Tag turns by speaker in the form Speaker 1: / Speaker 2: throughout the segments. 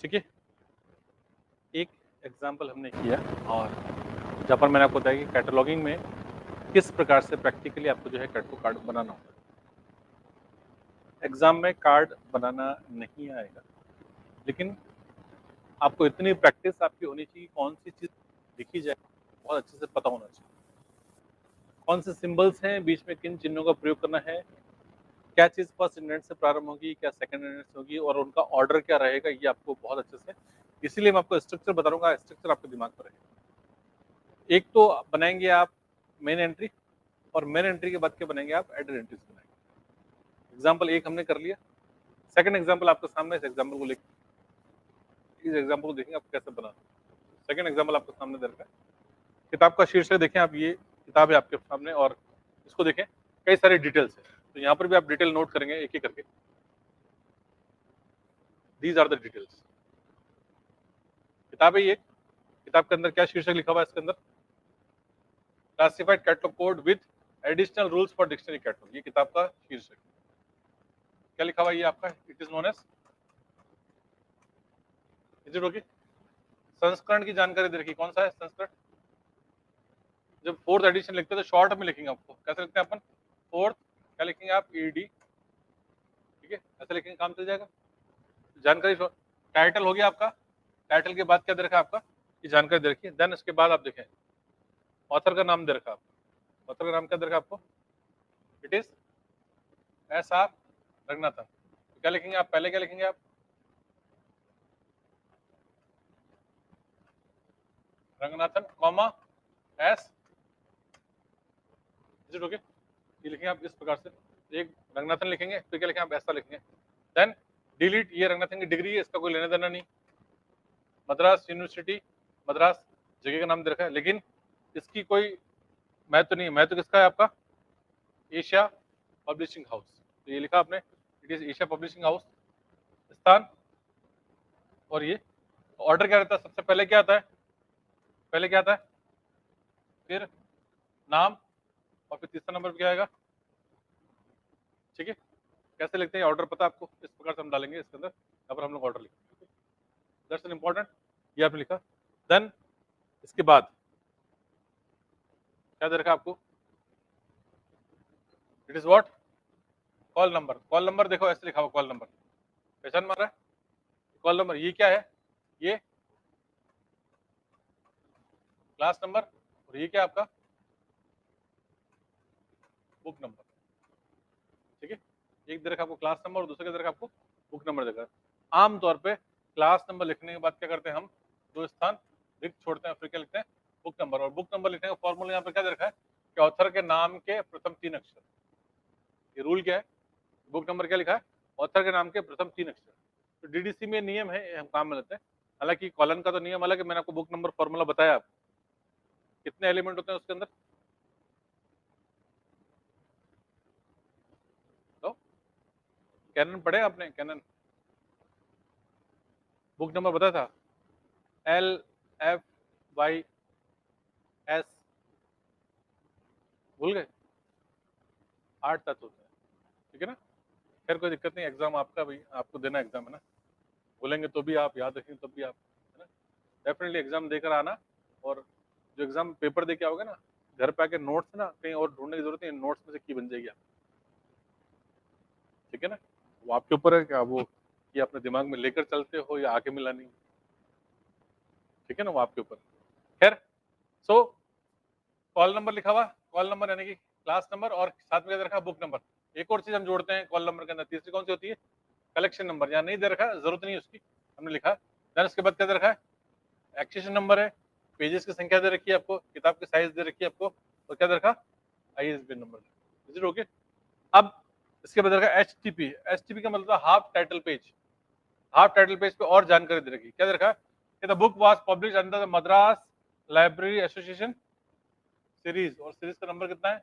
Speaker 1: ठीक है, एक एग्जाम्पल हमने किया और जहाँ पर मैंने आपको बताया कि कैटलॉगिंग में किस प्रकार से प्रैक्टिकली आपको जो है कार्ड बनाना होगा। एग्जाम में कार्ड बनाना नहीं आएगा, लेकिन आपको इतनी प्रैक्टिस आपकी होनी चाहिए, कौन सी चीज लिखी जाए बहुत अच्छे से पता होना चाहिए, कौन से सिंबल्स हैं, बीच में किन चिन्हों का प्रयोग करना है, क्या चीज फर्स्ट इंडेंट से प्रारंभ होगी, क्या सेकंड इंडेंट से होगी, और उनका ऑर्डर क्या रहेगा, ये आपको बहुत अच्छे से, इसीलिए मैं आपको स्ट्रक्चर बता दूंगा, स्ट्रक्चर आपके दिमाग पर रहेगा। एक तो बनाएंगे आप मेन एंट्री, और मेन एंट्री के बाद क्या बनाएंगे आप, एडेड एंट्रीज बनाएंगे। एग्जाम्पल एक हमने कर लिया, सेकंड एग्जाम्पल आपके सामने, इस एग्जाम्पल को लेकर इस एग्जाम्पल को देखेंगे आप कैसे बना। सेकंड एग्जाम्पल आपके सामने दे रखा है, किताब का शीर्षक देखें आप, ये किताब है आपके सामने और इसको देखें, कई सारी डिटेल्स है, तो यहाँ पर भी आप डिटेल नोट करेंगे एक एक करके। These are the details. किताब है ये, किताब के अंदर क्या शीर्षक लिखा हुआ है, इसके अंदर classified catalogue code with additional rules for dictionary catalogue, ये किताब का शीर्षक क्या लिखा हुआ है, ये आपका it is known as, is it okay. संस्करण की जानकारी दे रखी, कौन सा है संस्करण। जब फोर्थ एडिशन लिखते हैं तो शॉर्ट में लिखेंगे, आपको कैसे लिखते हैं अपन, फोर्थ क्या लिखेंगे आप, ईडी, ठीक है, ऐसे लिखेंगे, काम चल जाएगा। जानकारी टाइटल हो गया आपका, टाइटल के बाद क्या दे रखा है आपका, ये जानकारी दे रखी है। देन इसके बाद आप देखें ऑथर का नाम दे रखा है आपको, ऑथर का नाम क्या दे रखा है आपको, it is S R Ranganathan. तो क्या लिखेंगे आप, पहले क्या लिखेंगे आप, Ranganathan comma S, is it okay. ये लिखेंगे आप इस प्रकार से, एक रंगनाथन लिखेंगे, फिर क्या लिखेंगे आप, ऐसा लिखेंगे। देन डिलीट, ये रंगनाथन की डिग्री है, इसका कोई लेना देना नहीं, मद्रास यूनिवर्सिटी, मद्रास जगह का नाम दे रखा है, लेकिन इसकी कोई महत्व नहीं है। महत्व किसका है आपका, एशिया पब्लिशिंग हाउस, तो ये लिखा आपने, it is Asia publishing house, स्थान, और ये ऑर्डर क्या रहता है, सबसे पहले क्या आता है, पहले क्या आता है, फिर नाम, और फिर तीसरा नंबर पे क्या आएगा, ठीक है। कैसे लिखते हैं ऑर्डर पता है आपको, इस प्रकार से हम डालेंगे इसके अंदर, यहाँ पर हम लोग ऑर्डर लिखेंगे, दैट्स एन इंपॉर्टेंट, ये आपने लिखा। देन इसके बाद क्या दे रखा आपको, it is what, call number. Call number देखो ऐसे लिखा हुआ, कॉल नंबर पहचान मार रहा है, कॉल नंबर ये क्या है, ये क्लास नंबर, और ये क्या आपका बुक नंबर, ठीक है। एक दे रखा आपको क्लास नंबर और दूसरे का दे रखा आपको बुक नंबर देगा। आमतौर पे क्लास नंबर लिखने के बाद क्या करते हैं हम, दो स्थान रिक्त छोड़ते हैं, फिर क्या लिखते हैं, बुक नंबर। और बुक नंबर लिखने का फॉर्मूला यहाँ पे क्या दे रखा है कि ऑथर के नाम के प्रथम 3 अक्षर, ये रूल क्या है, बुक नंबर क्या लिखा है, ऑथर के नाम के प्रथम 3 अक्षर। तो डीडीसी में नियम है, हम काम में लेते हैं। हालांकि कॉलन का तो नियम अलग है, मैंने आपको बुक नंबर फॉर्मूला बताया, आपको कितने एलिमेंट होते हैं उसके अंदर, तो कैनन पढ़े आपने, कैनन बुक नंबर बताया था, एल एफ वाई एस, भूल गए, 8 तत्व होते हैं, ठीक है ना। खैर कोई दिक्कत नहीं, एग्जाम आपका भाई, आपको देना एग्जाम है ना, बोलेंगे तो भी आप, याद रखेंगे तब भी आप, है ना। डेफिनेटली एग्जाम देकर आना, और जो एग्जाम पेपर दे के आओगे ना, घर पे आके नोट्स ना कहीं और ढूंढने की जरूरत नहीं, नोट्स में से की बन जाएगी आप, ठीक है ना। वो आपके ऊपर है क्या, वो ये अपने दिमाग में लेकर चलते हो या आके मिलानी, ठीक है ना, वो आपके ऊपर। खैर, सो कॉल नंबर लिखा हुआ, कॉल नंबर यानी कि क्लास नंबर, और साथ में क्या दे रखा, बुक नंबर। एक और चीज हम जोड़ते हैं कॉल नंबर के अंदर, तीसरी कौन सी होती है, कलेक्शन नंबर, यहाँ नहीं दे रखा, जरूरत नहीं है उसकी, हमने लिखा। देन उसके बाद क्या दे रखा है, एक्सेशन नंबर है, पेजेस की संख्या दे रखी है आपको, किताब की साइज दे रखी है आपको, और क्या दे रखा, ISBN number, is it okay. अब इसके बाद रखा एचटीपी, एचटीपी का मतलब half title page, half title page पे और जानकारी दे रखी, क्या दे रखा है, the book was publish under the Madras library association series, और सीरीज का नंबर कितना है,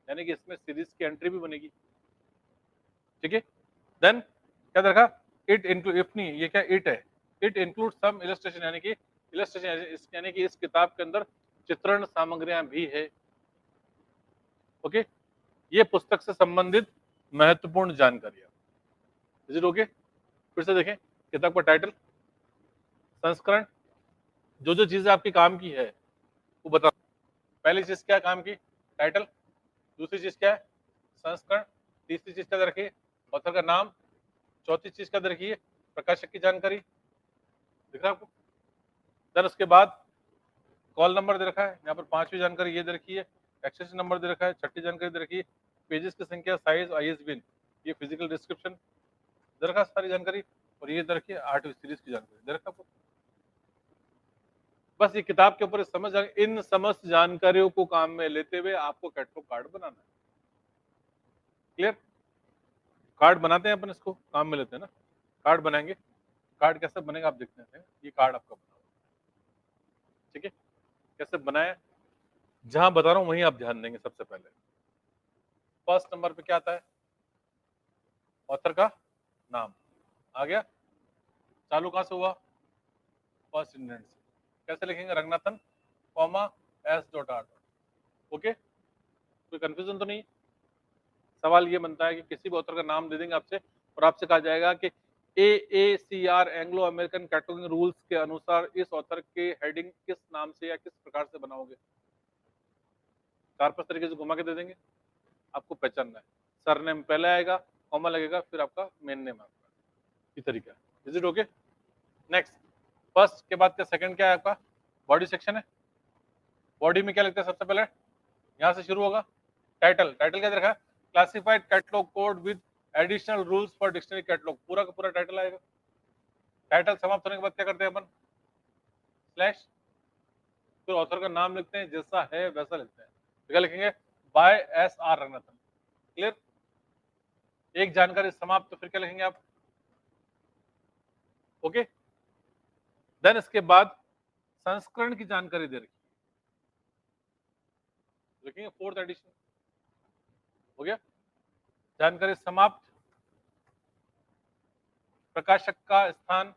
Speaker 1: यानी कि इसमें सीरीज की एंट्री भी बनेगी, ठीक है। देन क्या देखा, इट इंक्लूड, इफ नहीं, ये क्या इट है, इट इंक्लूड सम इलस्ट्रेशन, यानी कि इलस्ट्रेशन यानी कि इस किताब के अंदर चित्रण सामग्रियां भी है, ओके। ये पुस्तक से संबंधित महत्वपूर्ण जानकारी है। Is it okay? फिर से देखें, किताब का टाइटल, संस्करण, जो जो चीजें आपकी काम की है वो बता। पहली चीज क्या काम की, टाइटल, दूसरी चीज क्या है, संस्करण, तीसरी चीज क्या रखी है, ऑथर का नाम, चौथी चीज क्या रखी है, प्रकाशक की जानकारी, दिख रहा है आपको। देन उसके बाद कॉल नंबर दे रखा है, यहाँ पर पांचवी जानकारी ये दे रखी है, एक्सेशन नंबर दे रखा है, छठी जानकारी दे रखी है, पेजेस की संख्या, साइज, ISBN, ये फिजिकल डिस्क्रिप्शन दे रखा है, सारी जानकारी, और ये दे रखी है आठवीं सीरीज की जानकारी दे रखा है। बस ये किताब के ऊपर समझ, इन समस्त जानकारियों को काम में लेते हुए आपको कैटलॉग कार्ड बनाना है। क्लियर? कार्ड बनाते हैं अपन, इसको काम में लेते हैं ना, कार्ड बनाएंगे। कार्ड कैसे बनेगा आप देखते हैं, ये कार्ड आपका बना हुआ, ठीक है। कैसे बनाया, जहां बता रहा हूं वहीं आप ध्यान देंगे। सबसे पहले फर्स्ट नंबर पे क्या आता है, ऑथर का नाम आ गया, चालू कहां से हुआ, फर्स्ट इंडेंट से। कैसे लिखेंगे, रंगनाथन कॉमा S.R. ओके, कोई कंफ्यूजन तो नहीं। सवाल ये बनता है कि किसी भी ऑथर का नाम दे देंगे आपसे, और आपसे कहा जाएगा कि AACR Anglo American cataloguing rules के अनुसार इस ऑथर के हेडिंग किस नाम से या किस प्रकार से बनाओगे। 4-5 तरीके से घुमा के दे देंगे, आपको पहचानना है। सरनेम पहले आएगा, कॉमा लगेगा, फिर आपका मेन नेम आपका, ये तरीका है। Is it okay? Next, first के बाद क्या सेकंड क्या है आपका, बॉडी सेक्शन है। बॉडी में क्या लिखते हैं सबसे पहले, यहां से शुरू होगा, टाइटल, टाइटल क्या देखा, classified catalogue code with additional rules for dictionary catalogue, पूरा का पूरा टाइटल आएगा। टाइटल समाप्त होने के बाद क्या करते हैं अपन, स्लैश, फिर ऑथर का नाम लिखते हैं, जैसा है वैसा लिखते हैं। तो क्या लिखेंगे, बाय S.R. रंगनाथन। क्लियर? एक जानकारी समाप्त, तो फिर क्या लिखेंगे आप, ओके। देन इसके बाद संस्करण की जानकारी दे रखी, लिखेंगे 4th एडिशन, हो गया। जानकारी समाप्त, प्रकाशक का स्थान,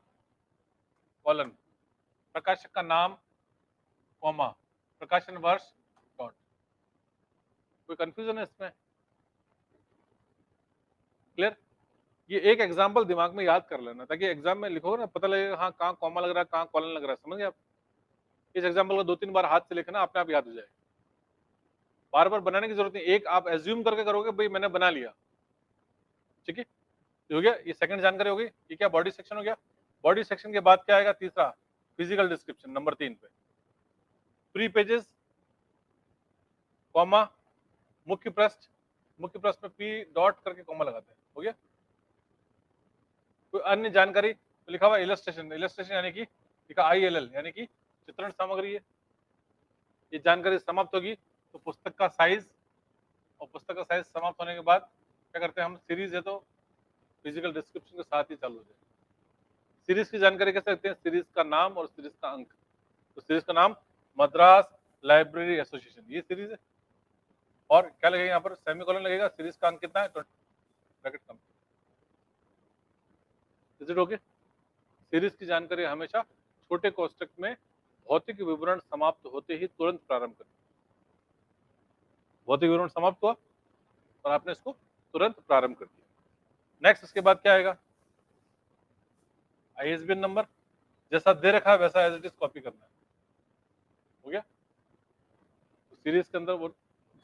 Speaker 1: कॉलन, प्रकाशक का नाम, कॉमा, प्रकाशन वर्ष, डॉट। कोई कंफ्यूजन है इसमें? क्लियर? ये एक एग्जांपल दिमाग में याद कर लेना, ताकि एग्जाम में लिखोगे ना पता लगेगा, हाँ कहाँ कॉमा लग रहा है, कहाँ कॉलन लग रहा है, समझ गए आप। इस एग्जांपल को 2-3 बार हाथ से लिखना, अपने आप याद हो जाएगा, बार बार बनाने की जरूरत नहीं। एक आप एज्यूम करके करोगे, भाई मैंने बना लिया, ठीक है, हो गया। ये सेकंड जानकारी हो गई। ये क्या, बॉडी सेक्शन हो गया। बॉडी सेक्शन के बाद क्या आएगा, तीसरा फिजिकल डिस्क्रिप्शन, नंबर 3 पे, प्री पेजेस, कॉमा, मुख्य पृष्ठ, मुख्य पृष्ठ में P डॉट करके कॉमा लगाते हैं, हो गया। कोई अन्य जानकारी तो लिखा हुआ इलस्ट्रेशन, इलस्ट्रेशन यानी कि लिखा ILL, यानी कि चित्रण सामग्री है। ये जानकारी समाप्त होगी तो पुस्तक का साइज, और पुस्तक का साइज समाप्त होने के बाद क्या करते हैं हम, सीरीज है तो फिजिकल डिस्क्रिप्शन के साथ ही चालू हो जाए। सीरीज की जानकारी कैसे रखते हैं, सीरीज का नाम और सीरीज का अंक। तो सीरीज का नाम मद्रास लाइब्रेरी एसोसिएशन, ये सीरीज है। और क्या लगेगा यहाँ पर, सेमीकोलन लगेगा, सीरीज का अंक कितना है, 20 bracket come. Is it okay? Series की जानकारी हमेशा छोटे कोष्टक में भौतिक विवरण समाप्त होते ही तुरंत प्रारंभ करें। भौतिक विवरण समाप्त हुआ और आपने इसको तुरंत प्रारंभ कर दिया। नेक्स्ट, इसके बाद क्या आएगा, ISBN नंबर, जैसा दे रखा है वैसा एज इट इज कॉपी करना है, हो गया। तो सीरीज के अंदर वो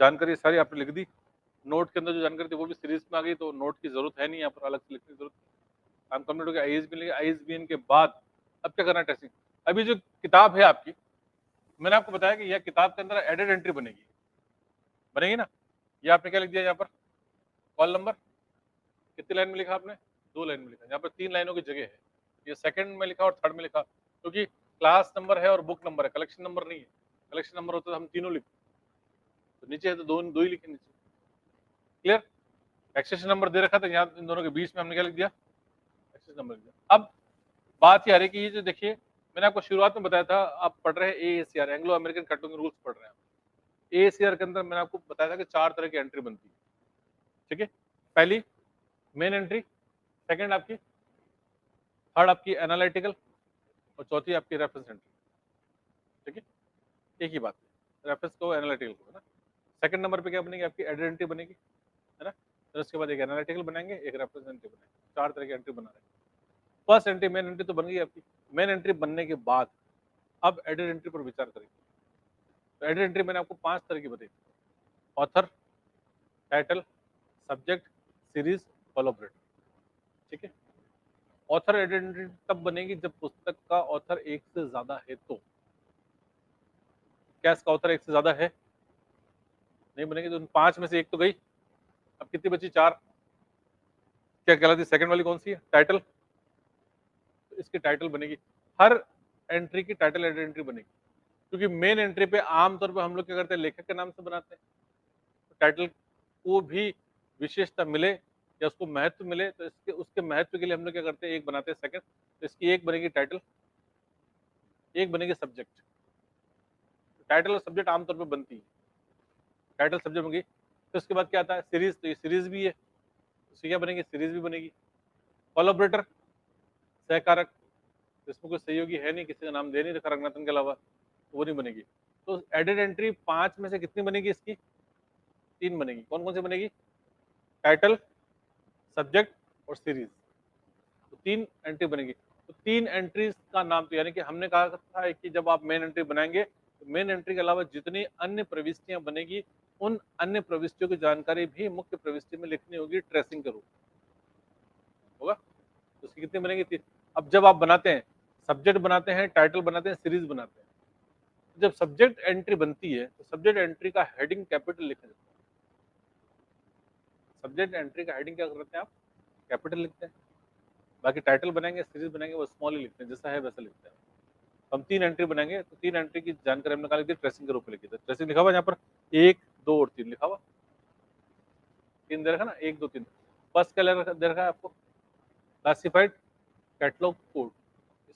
Speaker 1: जानकारी सारी आपने लिख दी। नोट के अंदर जो जानकारी थी वो भी सीरीज में आ गई, तो नोट की जरूरत है नहीं, यहाँ पर अलग से लिखने की जरूरत। काम कंप्लीट हो गया। ISBN लेंगे, ISBN के बाद अब क्या करना है, टेस्टिंग। अभी जो किताब है आपकी, मैंने आपको बताया कि यह किताब के अंदर एडेड एंट्री बनेगी, बनेगी ना। ये आपने क्या लिख दिया, यहाँ पर कॉल नंबर कितनी लाइन में लिखा आपने, 2 लाइन में लिखा, यहाँ पर 3 लाइनों की जगह है। ये सेकंड में लिखा और थर्ड में लिखा, क्योंकि क्लास नंबर है और बुक नंबर है, कलेक्शन नंबर नहीं है। कलेक्शन नंबर होता तो हम तीनों लिखते, तो नीचे है तो दो ही लिखे नीचे। क्लियर? एक्सेशन नंबर दे रखा था, यहाँ इन दोनों के बीच में हमने क्या लिख दिया, एक्सेशन नंबर लिख दिया। अब बात ये आ रही है कि ये जो देखिए मैंने आपको शुरुआत में बताया था, आप पढ़ रहे हैं AACR, Anglo American cartoon rules पढ़ रहे हैं। AACR के अंदर मैंने आपको बताया था कि 4 तरह की एंट्री बनती है, ठीक है। पहली मेन एंट्री, सेकंड आपकी, थर्ड आपकी एनालिटिकल, और चौथी आपकी रेफरेंस एंट्री, ठीक है। एक ही बात है, रेफरेंस को एनालिटिकल को, है ना। सेकंड नंबर पे क्या बनेगी आपकी, आइडेंटिटी बनेगी, है ना। फिर उसके बाद एक एनालिटिकल बनाएंगे, एक रेफरेंस एंट्री बनाएंगे, 4 तरह की एंट्री बना रहे हैं। फर्स्ट एंट्री मेन एंट्री तो बन गई आपकी। मेन एंट्री बनने के बाद अब एडेड एंट्री पर विचार करेंगे। तो एडेड एंट्री मैंने आपको 5 तरह की बताई, author, title, subject, series, collaborator, ठीक है। ऑथर एडेड एंट्री तब बनेगी जब पुस्तक का ऑथर एक से ज्यादा है। तो क्या इसका ऑथर एक से ज्यादा है? नहीं बनेगी। तो उन 5 में से एक तो गई, अब कितनी बची? 4। क्या कहलाती? सेकंड वाली कौन सी है? टाइटल। तो इसकी टाइटल बनेगी, हर एंट्री की टाइटल एडेड एंट्री बनेगी, क्योंकि मेन एंट्री पे आमतौर पे हम लोग क्या करते हैं, लेखक के नाम से बनाते हैं। तो टाइटल को भी विशेषता मिले या उसको महत्व मिले, तो इसके उसके महत्व के लिए हम लोग क्या करते हैं, एक बनाते हैं सेकंड। तो इसकी एक बनेगी टाइटल, एक बनेगी सब्जेक्ट। टाइटल और सब्जेक्ट आमतौर पर बनती है, टाइटल सब्जेक्ट बनेगी। तो उसके बाद क्या आता है? सीरीज। तो ये सीरीज भी है, उसकी क्या बनेगी? सीरीज भी बनेगी। कोलैबोरेटर, सहकारक, इसमें कोई सहयोगी है नहीं, किसी का नाम दे नहीं रखा रंगनाथन के अलावा, तो वो नहीं बनेगी। तो एडेड एंट्री 5 में से कितनी बनेगी? इसकी 3 बनेगी। कौन कौन सी बनेगी? टाइटल, सब्जेक्ट और सीरीज। तो 3 एंट्री बनेगी। तो 3 एंट्रीज का नाम, तो यानी कि हमने कहा था कि जब आप मेन एंट्री बनाएंगे तो मेन एंट्री के अलावा जितनी अन्य प्रविष्टियां बनेगी, उन अन्य प्रविष्टियों की जानकारी भी मुख्य प्रविष्टि में लिखनी होगी, ट्रेसिंग के रूप में होगा। तो उसकी कितनी बनेगी? 3। अब जब आप बनाते हैं, सब्जेक्ट बनाते हैं, टाइटल बनाते हैं, सीरीज बनाते हैं, जब सब्जेक्ट एंट्री बनती है तो सब्जेक्ट एंट्री का हेडिंग कैपिटल लिखा जाता है। सब्जेक्ट एंट्री का हेडिंग क्या करते हैं आप? कैपिटल लिखते हैं। बाकी टाइटल बनाएंगे, सीरीज बनाएंगे, वो स्मॉल ही लिखते हैं, जैसा है वैसा लिखते हैं। हम 3 एंट्री बनाएंगे, तो 3 एंट्री की जानकारी हमने निकाली थी, ट्रेसिंग के रूप में लिखी थी। ट्रेसिंग लिखा हुआ यहाँ पर 1, 2 और 3 लिखा हुआ, 3 दे रखा ना, 1, 2, 3। फर्स्ट क्या दे रखा है आपको? Classified catalogue code.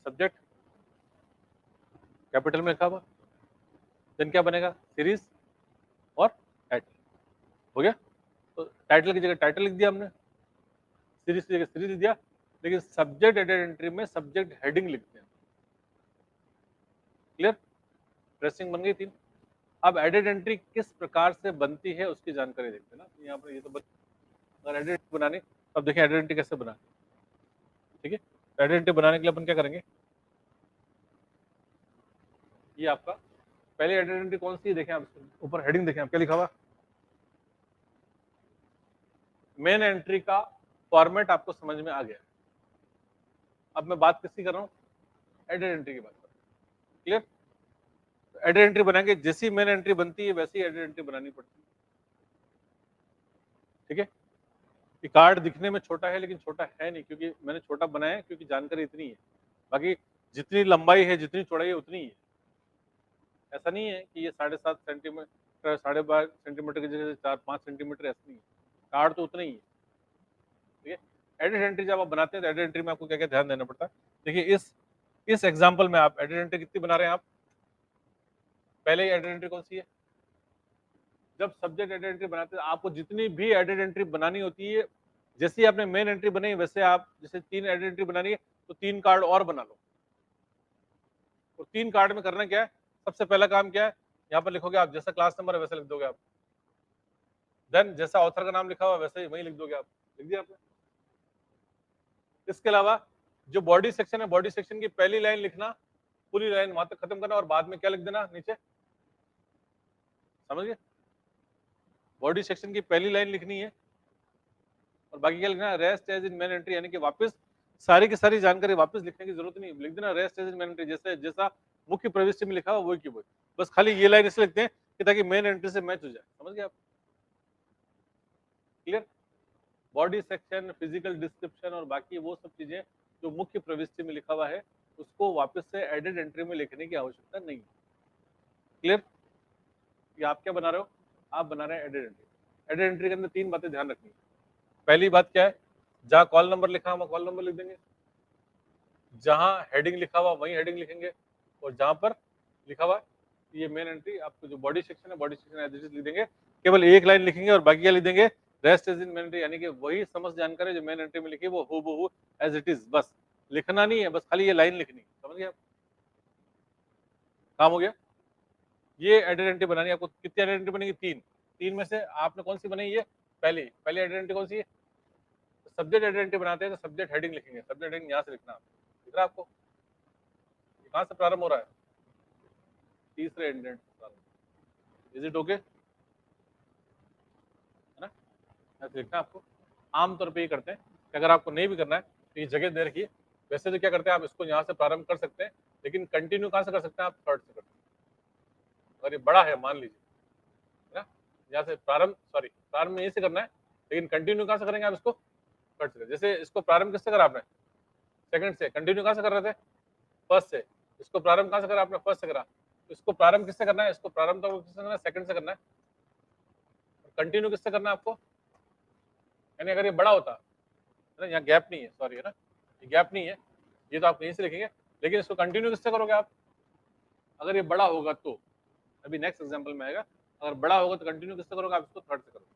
Speaker 1: Subject capital में लिखा हुआ, देन क्या बनेगा? सीरीज और टाइटल। हो गया। तो टाइटल की जगह टाइटल लिख दिया हमने, सीरीज की जगह सीरीज लिख दिया, लेकिन सब्जेक्ट एडेड एंट्री में सब्जेक्ट हेडिंग लिखते हैं। क्लियर? ट्रेसिंग बन गई 3। अब एडेड एंट्री किस प्रकार से बनती है उसकी जानकारी देखते हैं ना। यहाँ पर ये तो अगर एडेड बनानी, अब देखिए एडेड एंट्री कैसे बनानी, ठीक है। एडेड एंट्री बनाने के लिए अपन क्या करेंगे, ये आपका पहले एडेड एंट्री कौन सी है, देखें आप ऊपर हेडिंग देखें आप, क्या लिखा हुआ? मेन एंट्री का फॉर्मेट आपको समझ में आ गया। अब मैं बात किसकी कर रहा हूँ? एडेड एंट्री की बात कर रहा हूँ। क्लियर? एडेड एंट्री बनाएंगे, जैसी मेन एंट्री बनती है वैसी एडेड एंट्री बनानी पड़ती है, ठीक है। ये कार्ड दिखने में छोटा है लेकिन छोटा है नहीं, क्योंकि मैंने छोटा बनाया है क्योंकि जानकारी इतनी है। बाकी जितनी लंबाई है, जितनी चौड़ाई है, उतनी ही है। ऐसा नहीं है कि ये 7.5 सेंटीमीटर, 12.5 सेंटीमीटर की जगह 4-5 सेंटीमीटर, ऐसा नहीं है। कार्ड तो उतना ही है, ठीक है। एडेड एंट्री जब आप बनाते हैं तो एडेड एंट्री में आपको क्या क्या ध्यान देना पड़ता है? देखिए इस एग्जाम्पल में आप एडेड एंट्री कितनी बना रहे हैं आप? पहले ही एडेड एंट्री कौन सी है? जब सब्जेक्ट एडेड एंट्री बनाते हैं, आपको जितनी भी एडेड एंट्री बनानी होती है, जैसे आपने मेन एंट्री बनाई वैसे आप, जैसे 3 एडेड एंट्री बनानी है तो 3 कार्ड और बना लो। और 3 कार्ड में करना क्या है? सबसे पहला काम क्या है? यहाँ पर लिखोगे आप, जैसा क्लास नंबर है वैसे लिख दोगे आप। देन जैसा ऑथर का नाम लिखा हुआ वैसे ही वही लिख दोगे आप। लिख दिया आपने। इसके अलावा जो बॉडी सेक्शन है, बॉडी सेक्शन की पहली लाइन लिखना, पूरी लाइन वहां तक खत्म करना, और बाद में क्या लिख देना नीचे, समझ गए? बॉडी सेक्शन की पहली लाइन लिखनी है और बाकी क्या लिखना? Rest as in main entry, यानी कि वापस सारी की सारी जानकारी वापस लिखने की जरूरत नहीं, लिख देना rest as in main entry, जैसे जैसा मुख्य प्रविष्टि में लिखा हुआ वही की वही। बस खाली ये लाइन इसलिए लिखते हैं कि ताकि मेन एंट्री से मैच हो जाए। समझ गए आप? Clear? Body section, physical description और बाकी वो सब चीजें जो मुख्य प्रविष्टि में लिखा हुआ है, उसको वापस से एडेड एंट्री में लिखने की आवश्यकता नहीं। क्लियर? ये आप क्या बना रहे हो? आप बना रहे हैं एडेड एंट्री। एडेड एंट्री के अंदर 3 बातें ध्यान रखनी है। पहली बात क्या है? जहां कॉल नंबर लिखा हम कॉल नंबर लिख देंगे, जहां हेडिंग लिखा हुआ वहीं हेडिंग लिखेंगे, और जहां पर लिखा हुआ ये मेन एंट्री, आपको जो बॉडी सेक्शन है body section as it is लिख देंगे, केवल एक लाइन लिखेंगे और बाकी क्या लिख देंगे, rest is in main entry, यानी कि वही समझ जानकारी जो मेन एंट्री में लिखी है वो हूबहू एज इट इज, बस लिखना नहीं है, बस खाली ये लाइन लिखनी, समझ गए आप, काम हो गया। ये आइडेंटिटी बनानी है आपको, कितनी आइडेंटिटी बनेगी, तीन में से आपने कौन सी बनाई है, पहली आइडेंटिटी कौन सी है, सब्जेक्ट आइडेंटिटी बनाते हैं तो सब्जेक्ट हेडिंग लिखेंगे, सब्जेक्ट हेडिंग यहाँ से लिखना, दिख रहा है आपको, कहाँ से प्रारंभ हो रहा है, तीसरे इंडेंट प्रारंभ, इज इट ओके, है ना, ऐसे लिखना है आपको। आमतौर पे ये करते हैं कि अगर आपको नहीं भी करना है तो ये जगह दे रखी है, वैसे तो क्या करते हैं आप इसको यहाँ से प्रारंभ कर सकते हैं, लेकिन कंटिन्यू कहाँ से कर सकते हैं आप, थर्ड से कर सकते हैं, अगर ये बड़ा है मान लीजिए, है ना, यहाँ से प्रारंभ में यहीं से करना है, लेकिन कंटिन्यू कहाँ से करेंगे आप इसको, थर्ड से, जैसे इसको प्रारंभ किससे करा आपने, सेकंड से, कंटिन्यू कहाँ से कर रहे थे, फर्स्ट से, इसको प्रारंभ कहाँ से करा आपने, फर्स्ट से करा, इसको प्रारंभ किससे करना है, इसको प्रारंभ तो किससे करना है, सेकंड से करना है, कंटिन्यू किससे करना है आपको, यानी अगर ये बड़ा होता है ना, यहाँ गैप नहीं है, सॉरी है ना, ये गैप नहीं है, ये तो आप यहीं से लिखेंगे, लेकिन इसको कंटिन्यू किससे करोगे आप, अगर ये बड़ा होगा तो, अभी नेक्स्ट एग्जांपल में आएगा, अगर बड़ा होगा तो कंटिन्यू किससे करोगे आप, इसको थर्ड से करोगे,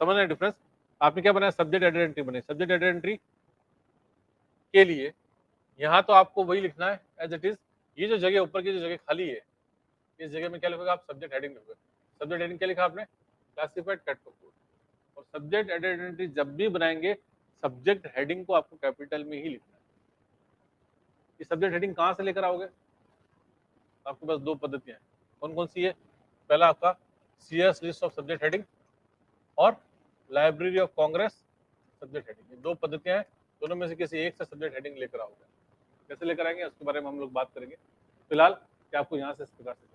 Speaker 1: समझ रहे डिफरेंस। आपने क्या बनाया, सब्जेक्ट आइडेंटिटी बनाई, सब्जेक्ट आइडेंटिटी के लिए यहाँ तो आपको वही लिखना है एज इट इज, ये जो जगह ऊपर की जो जगह खाली है, इस जगह में क्या लिखोगे आप, सब्जेक्ट हेडिंग लिखोगे, सब्जेक्ट हेडिंग क्या लिखा आपने, क्लासिफाइड कैटलॉग कोड, और सब्जेक्ट आइडेंटिटी जब भी बनाएंगे सब्जेक्ट हेडिंग को आपको कैपिटल में ही लिखना है। ये सब्जेक्ट हेडिंग कहाँ से लेकर आओगे, आपके पास दो पद्धतियां हैं, कौन कौन सी है, पहला आपका CS list of subject heading और library of Congress subject heading, ये दो पद्धतियां हैं, दोनों में से किसी एक से सब्जेक्ट हेडिंग लेकर आओगे, कैसे लेकर आएंगे उसके बारे में हम लोग बात करेंगे, फिलहाल क्या आपको यहाँ से इस प्रकार से,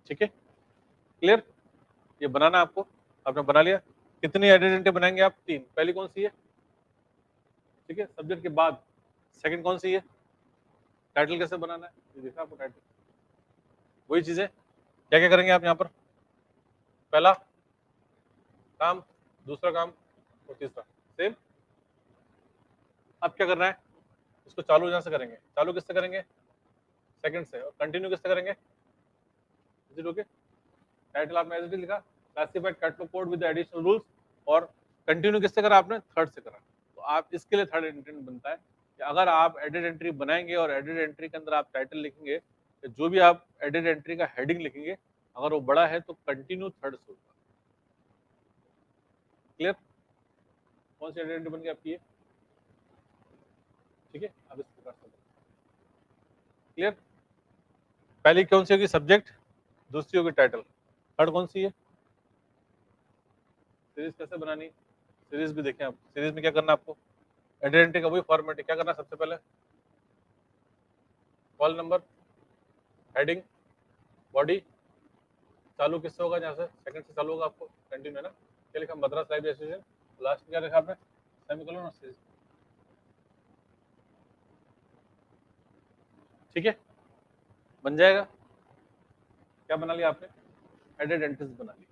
Speaker 1: ठीक है, क्लियर, ये बनाना आपको, आपने बना लिया, कितनी आइडेंटिटी बनाएंगे आप, तीन, पहली कौन सी है, ठीक है, सब्जेक्ट के बाद सेकंड कौन सी है, टाइटल कैसे बनाना है, ये देखा आपको टाइटल, वही चीजें, क्या क्या करेंगे आप यहाँ पर, पहला काम, दूसरा काम और तीसरा सेम, अब क्या करना है, इसको चालू यहाँ से करेंगे, चालू किससे करेंगे, सेकंड से, और कंटिन्यू किससे करेंगे, इज इट ओके, टाइटल आपने एज इट इज लिखा, classified catalogue code with additional rules, और कंटिन्यू किससे करा आपने, थर्ड से करा, तो आप इसके लिए थर्ड इंटेंट बनता है कि अगर आप एडिट एंट्री बनाएंगे और एडिट एंट्री के अंदर आप टाइटल लिखेंगे, तो जो भी आप एडिट एंट्री का हेडिंग लिखेंगे अगर वो बड़ा है तो कंटिन्यू थर्ड से होगा, क्लियर, कौन सी एडिट एंट्री बन गई आपकी, ठीक है, अब इस प्रकार से, क्लियर, पहली कौन सी होगी, सब्जेक्ट, दूसरी होगी टाइटल, थर्ड कौन सी है, सीरीज कैसे बनानी, सीरीज भी देखें आप, सीरीज में क्या करना आपको, आइडेंटिटी का वही फॉर्मेट है, क्या करना सबसे पहले, कॉल नंबर, हेडिंग, बॉडी, चालू किससे होगा, जहाँ से सेकंड से चालू होगा आपको, कंटिन्यू है ना, क्या लिखा, मद्रास लाइब्रेरी एसोसिएशन, लास्ट में क्या लिखा आपने, सेमीकोलन और सीरीज, ठीक है, बन जाएगा, क्या बना लिया आपने, एडिट एंट्रीज बना ली,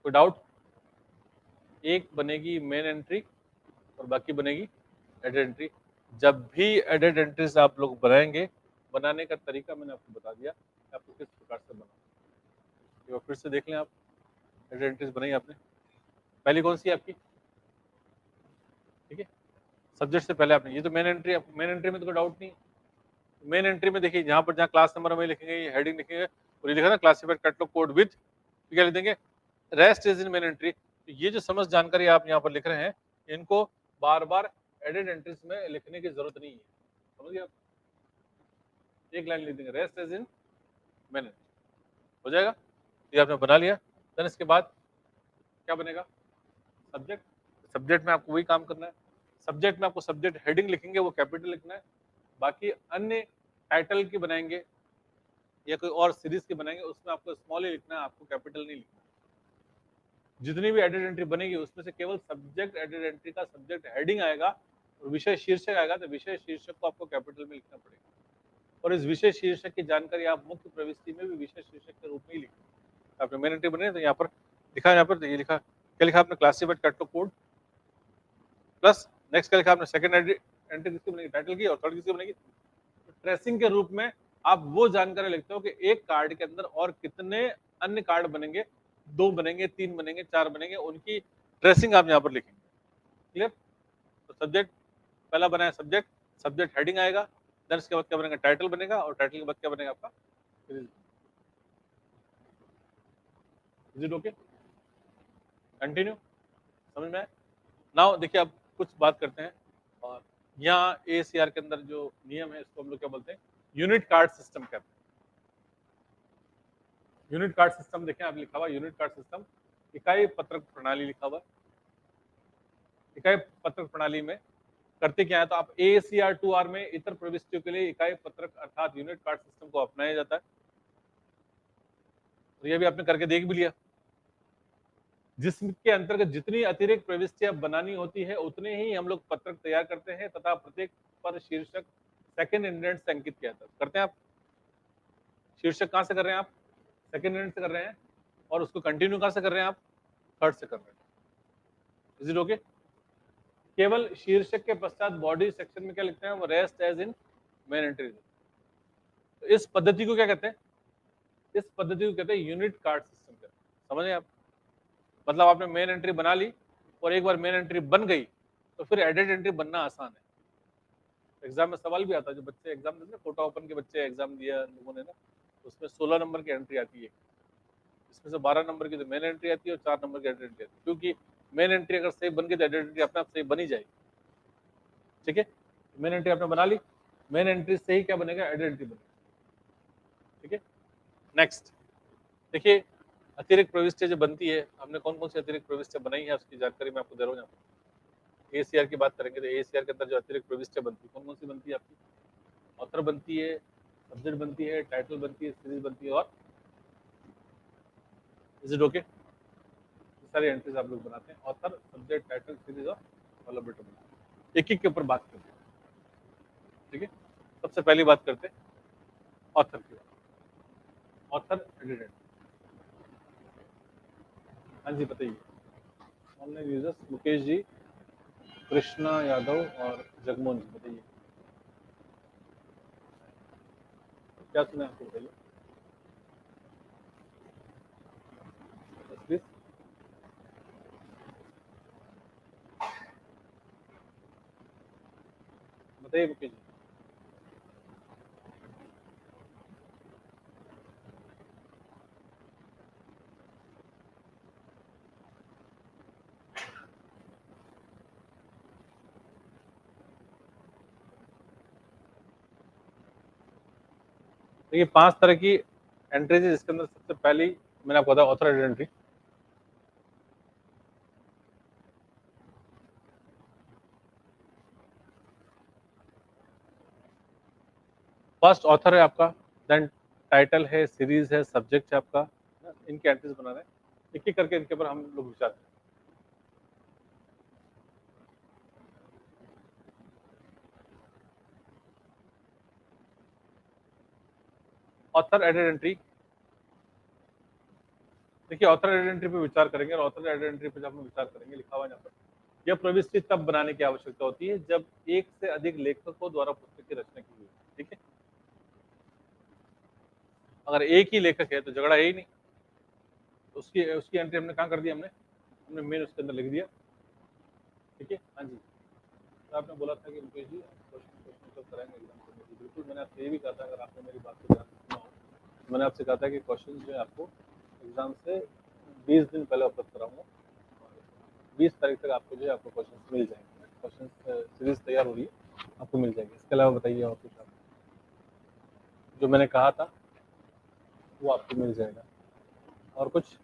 Speaker 1: कोई डाउट, एक बनेगी मेन एंट्री और बाकी बनेगी एडिट एंट्री, जब भी एडिट एंट्रीज आप लोग बनाएंगे, बनाने का तरीका मैंने आपको बता दिया कि आपको किस प्रकार से बनाना, तो फिर से देख लें आप, एडिट एंट्रीज बनाई आपने, पहली कौन सी है आपकी, ठीक है, सब्जेक्ट से पहले आपने, ये तो मेन एंट्री, मेन एंट्री में तो कोई डाउट नहीं, मेन एंट्री में देखिए जहाँ पर जहाँ क्लास नंबर में लिखेंगे, ये हेडिंग लिखेंगे और ये लिखा ना क्लासिफाइड कैटलॉग कोड विद, क्या लिख देंगे, rest is in main entry, तो ये जो समझ जानकारी आप यहाँ पर लिख रहे हैं इनको बार बार एडिट एंट्रीज में लिखने की जरूरत नहीं है, समझ गए आप, एक लाइन लिख देंगे, rest is in main entry, हो जाएगा, ये आपने बना लिया, देन इसके बाद क्या बनेगा, सब्जेक्ट, सब्जेक्ट में आपको वही काम करना है, सब्जेक्ट में आपको सब्जेक्ट हेडिंग लिखेंगे वो कैपिटल लिखना है, बाकी अन्य टाइटल की बनाएंगे या कोई और सीरीज की बनाएंगे उसमें आपको स्मॉल ही लिखना है, आपको कैपिटल नहीं लिखना, जितनी भी एडिट एंट्री बनेगी उसमें से केवल सब्जेक्ट एडिट एंट्री का सब्जेक्ट हेडिंग आएगा और विषय शीर्षक आएगा, तो विषय शीर्षक को आपको कैपिटल में लिखना पड़ेगा, और इस विषय शीर्षक की जानकारी आप मुख्य प्रविष्टि में भी विषय शीर्षक के रूप में ही लिखेंगे, आपने मेन एंट्री बने तो यहाँ पर लिखा, यहाँ पर ये लिखा, क्या लिखा आपने, classified catalogue code plus next क्या लिखा आपने, सेकंड एंट्री किसकी बनेगी, टाइटल की, और थर्ड किसकी बनेगी। ट्रेसिंग के रूप में आप वो जानकारी लिखते हो कि एक कार्ड के अंदर और कितने अन्य कार्ड बनेंगे, 2 बनेंगे, 3 बनेंगे, 4 बनेंगे, उनकी ट्रेसिंग आप यहाँ पर लिखेंगे। क्लियर। तो सब्जेक्ट पहला बनाया, सब्जेक्ट, सब्जेक्ट हेडिंग आएगा, देन उसके बाद क्या बनेगा, टाइटल बनेगा, और टाइटल के बाद क्या बनेगा आपका series. Is it okay, continue, समझ में आया। नाउ देखिए अब कुछ बात करते हैं, और यहाँ ACR के अंदर जो नियम है इसको हम लोग क्या बोलते हैं, यूनिट कार्ड सिस्टम कहते हैं। यूनिट कार्ड सिस्टम देखें आप, लिखा हुआ यूनिट कार्ड सिस्टम, इकाई पत्रक प्रणाली लिखा हुआ। इकाई पत्रक प्रणाली में करते क्या है, तो आप ACR 2R में इतर प्रविष्टियों के लिए इकाई पत्रक अर्थात यूनिट कार्ड सिस्टम को अपनाया जाता है। तो ये भी आपने करके देख भी लिया, जिसके अंतर्गत जितनी अतिरिक्त प्रविष्टियां बनानी होती है उतने ही हम लोग पत्रक तैयार करते हैं, तथा प्रत्येक पर शीर्षक सेकंड इंडेंट से अंकित किया जाता है। करते हैं आप, शीर्षक कहां से कर रहे हैं आप, सेकंड इंडेंट से कर रहे हैं, और उसको कंटिन्यू कहां से कर रहे हैं आप, थर्ड से कर रहे हैं। Is it okay. केवल शीर्षक के पश्चात बॉडी सेक्शन में क्या लिखते हैं, वो rest as in main entry. तो इस पद्धति को क्या कहते हैं, इस पद्धति को कहते हैं यूनिट कार्ड सिस्टम कहते हैं। समझे आप, मतलब आपने मेन एंट्री बना ली, और एक बार मेन एंट्री बन गई तो फिर एडिट एंट्री बनना आसान है। एग्जाम में सवाल भी आता है, जो बच्चे एग्जाम देते हैं, फोटो ओपन के बच्चे एग्जाम दिया लोगों ने ना, उसमें 16 नंबर की एंट्री आती है, इसमें से 12 नंबर की तो मेन एंट्री आती है और 4 नंबर की एडिट एंट्री आती है, क्योंकि मेन एंट्री अगर सही बन गई तो एडिट एंट्री अपने आप सही बनी जाएगी। ठीक है, मेन एंट्री आपने बना ली, मेन एंट्री से ही क्या बनेगा, एडिट एंट्री बनेगा। ठीक है, नेक्स्ट देखिए, अतिरिक्त प्रविष्टियां जो बनती है, हमने कौन कौन सी अतिरिक्त प्रविष्टियां बनाई है उसकी जानकारी मैं आपको दे रहा हूँ। ACR की बात करेंगे तो ACR के अंदर जो अतिरिक्त प्रविष्टियां बनती है, कौन कौन सी बनती है आपकी, ऑथर बनती है, सब्जेक्ट बनती है, टाइटल बनती है, सीरीज बनती है, और इज इट ओके, सारी एंट्रीज आप लोग बनाते हैं, ऑथर, सब्जेक्ट, टाइटल, सीरीज और कोलैबोरेटर। एक एक के ऊपर बात करते हैं। ठीक है, सबसे पहली बात करते हैं ऑथर की, ऑथर एडिटर। हाँ जी बताइए, ऑनलाइन यूजर्स मुकेश जी, कृष्णा यादव और जगमोहन जी, बताइए क्या सुना आपको, बताइए प्लीज। बताइए मुकेश जी। देखिए 5 तरह की एंट्रीज है, जिसके अंदर सबसे पहली मैंने आपको बताया ऑथर एंट्री। फर्स्ट ऑथर है आपका, देन टाइटल है, सीरीज है, सब्जेक्ट है आपका, इनके एंट्रीज बना रहे हैं, एक एक करके इनके ऊपर हम लोग विचार करें। ऑथर एडेड एंट्री, देखिए ऑथर एडेड एंट्री पे विचार करेंगे, और ऑथर एडेड एंट्री पे जब हम विचार करेंगे, लिखा हुआ है यहाँ पर, यह प्रविष्टि तब बनाने की आवश्यकता होती है जब एक से अधिक लेखकों द्वारा पुस्तक की रचना की हुई। ठीक है, अगर एक ही लेखक है तो झगड़ा है ही नहीं, तो उसकी उसकी एंट्री हमने कहाँ कर दी, हमने हमने मेन उसके अंदर लिख दिया। ठीक है, हाँ जी, तो आपने बोला था कि मुकेश जी क्वेश्चन क्वेश्चन तो कराएंगे एग्जाम करने की, बिल्कुल मैंने आपसे ये भी कहा था, अगर आपने मेरी बात को ध्यान से सुना हो, तो मैंने आपसे कहा था कि क्वेश्चन जो है आपको एग्जाम से 20 दिन पहले उपलब्ध कराऊंगा, 20 तारीख तक आपको जो है आपको क्वेश्चन मिल जाएंगे, क्वेश्चन सीरीज तैयार हो रही है, आपको मिल जाएगी। इसके अलावा बताइए और कुछ, आप जो मैंने कहा था वो आपको मिल जाएगा, और कुछ।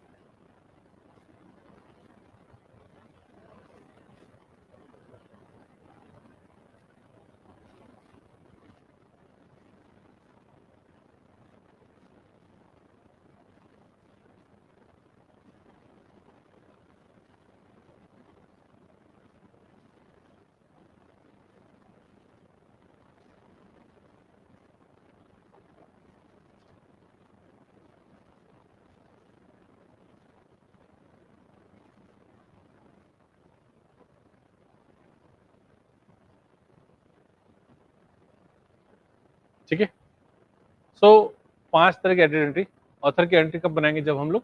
Speaker 1: सो 5 तरह की एंट्री। ऑथर की एंट्री कब बनाएंगे? जब हम लोग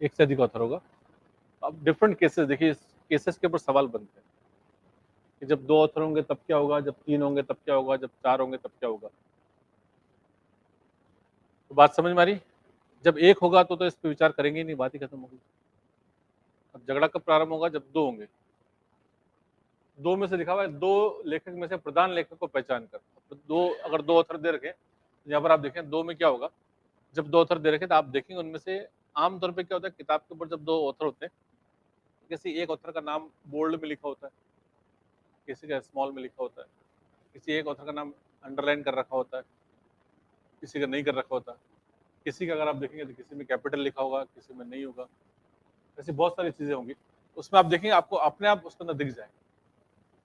Speaker 1: एक से अधिक ऑथर होगा। अब डिफरेंट केसेस देखिए, इस केसेस के ऊपर सवाल बनते हैं कि जब 2 ऑथर होंगे तब क्या होगा, जब 3 होंगे तब क्या होगा, जब 4 होंगे तब क्या होगा। तो बात समझ में आ रही? जब 1 होगा तो इस पे विचार करेंगे ही नहीं, बात ही खत्म होगी। अब झगड़ा कब प्रारंभ होगा? जब 2 होंगे। 2 में से लिखा हुआ है 2 लेखक में से प्रधान लेखक को पहचान कर। तो 2 अगर 2 ऑथर दे रखे, यहाँ पर आप देखें 2 में क्या होगा, जब 2 ऑथर दे रखे तो आप देखेंगे उनमें से आमतौर पे क्या होता है, किताब के ऊपर जब 2 ऑथर होते हैं, किसी एक ऑथर का नाम बोल्ड में लिखा होता है, किसी का स्मॉल में लिखा होता है, किसी एक ऑथर का नाम अंडरलाइन कर रखा होता है, किसी का नहीं कर रखा होता है, किसी का अगर आप देखेंगे तो किसी में कैपिटल लिखा होगा, किसी में नहीं होगा। ऐसी बहुत सारी चीजें होंगी, उसमें आप देखेंगे आपको अपने आप उसके अंदर दिख जाए।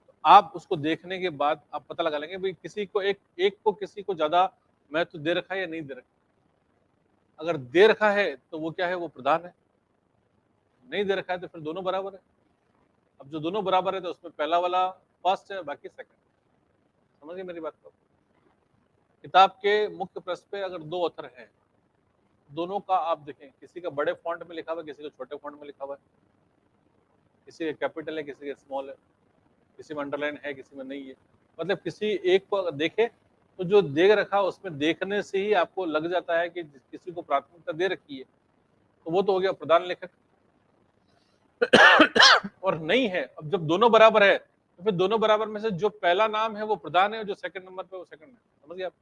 Speaker 1: तो आप उसको देखने के बाद आप पता लगा लेंगे भाई किसी को एक को किसी को ज्यादा महत्व दे रखा है या नहीं दे रखा। अगर दे रखा है तो वो क्या है, वो प्रधान है। नहीं दे रखा है तो फिर दोनों बराबर है। अब जो दोनों बराबर है तो उसमें पहला वाला फर्स्ट है, बाकी सेकंड। समझिए मेरी बात को। किताब के मुख्य पृष्ठ पे अगर 2 ऑथर हैं, दोनों का आप देखें, किसी का बड़े फॉन्ट में लिखा हुआ है, किसी का छोटे फॉन्ट में लिखा हुआ है, किसी का कैपिटल है, किसी का स्मॉल है, किसी में अंडरलाइन है, किसी में नहीं है। मतलब किसी एक को अगर देखे तो जो दे रखा उसमें देखने से ही आपको लग जाता है कि किसी को प्राथमिकता दे रखी है, तो वो तो हो गया प्रधान लेखक। और नहीं है, अब जब दोनों बराबर है तो फिर दोनों बराबर में से जो पहला नाम है वो प्रधान है और जो सेकंड नंबर पे वो सेकंड है। समझ गए आप?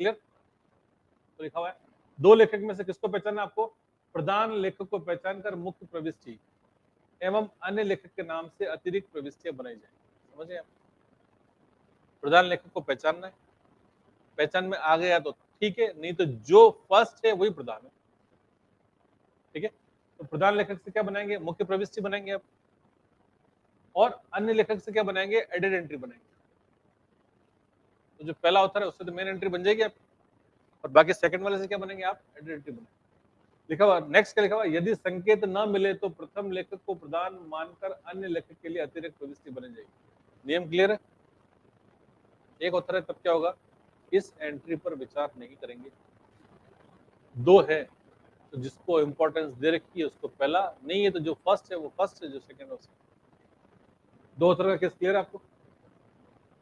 Speaker 1: क्लियर? तो लिखा हुआ है 2 लेखक में से किसको पहचानना आपको? प्रधान लेखक को पहचान कर मुख्य प्रविष्टि एवं अन्य लेखक के नाम से अतिरिक्त प्रविष्टियां बनाई जाए। समझे आप? प्रधान लेखक को पहचानना है, पहचान में आ गया तो ठीक है, नहीं तो जो फर्स्ट है वही प्रधान है। ठीक है, तो प्रधान लेखक से क्या बनाएंगे? मुख्य प्रविष्टि बनाएंगे आप, और अन्य लेखक से क्या बनाएंगे? एडेड एंट्री बनाएंगे। तो जो पहला ऑथर है उससे तो मेन एंट्री बन जाएगी आप, और बाकी सेकंड वाले से क्या बनेंगे आप? एडेड एंट्री बनाएंगे। लिखा हुआ नेक्स्ट क्या लिखा हुआ? यदि संकेत न मिले तो प्रथम लेखक को प्रधान मानकर अन्य लेखक के लिए अतिरिक्त प्रविष्टि बनी जाएगी। नियम क्लियर है? एक ऑथर है तब क्या होगा? इस एंट्री पर विचार नहीं करेंगे। 2 है तो जिसको इंपॉर्टेंस दे रखी है उसको पहला, नहीं है तो जो फर्स्ट है वो फर्स्ट है, जो सेकंड है उसको। 2 ऑथर का केस क्लियर है आपको?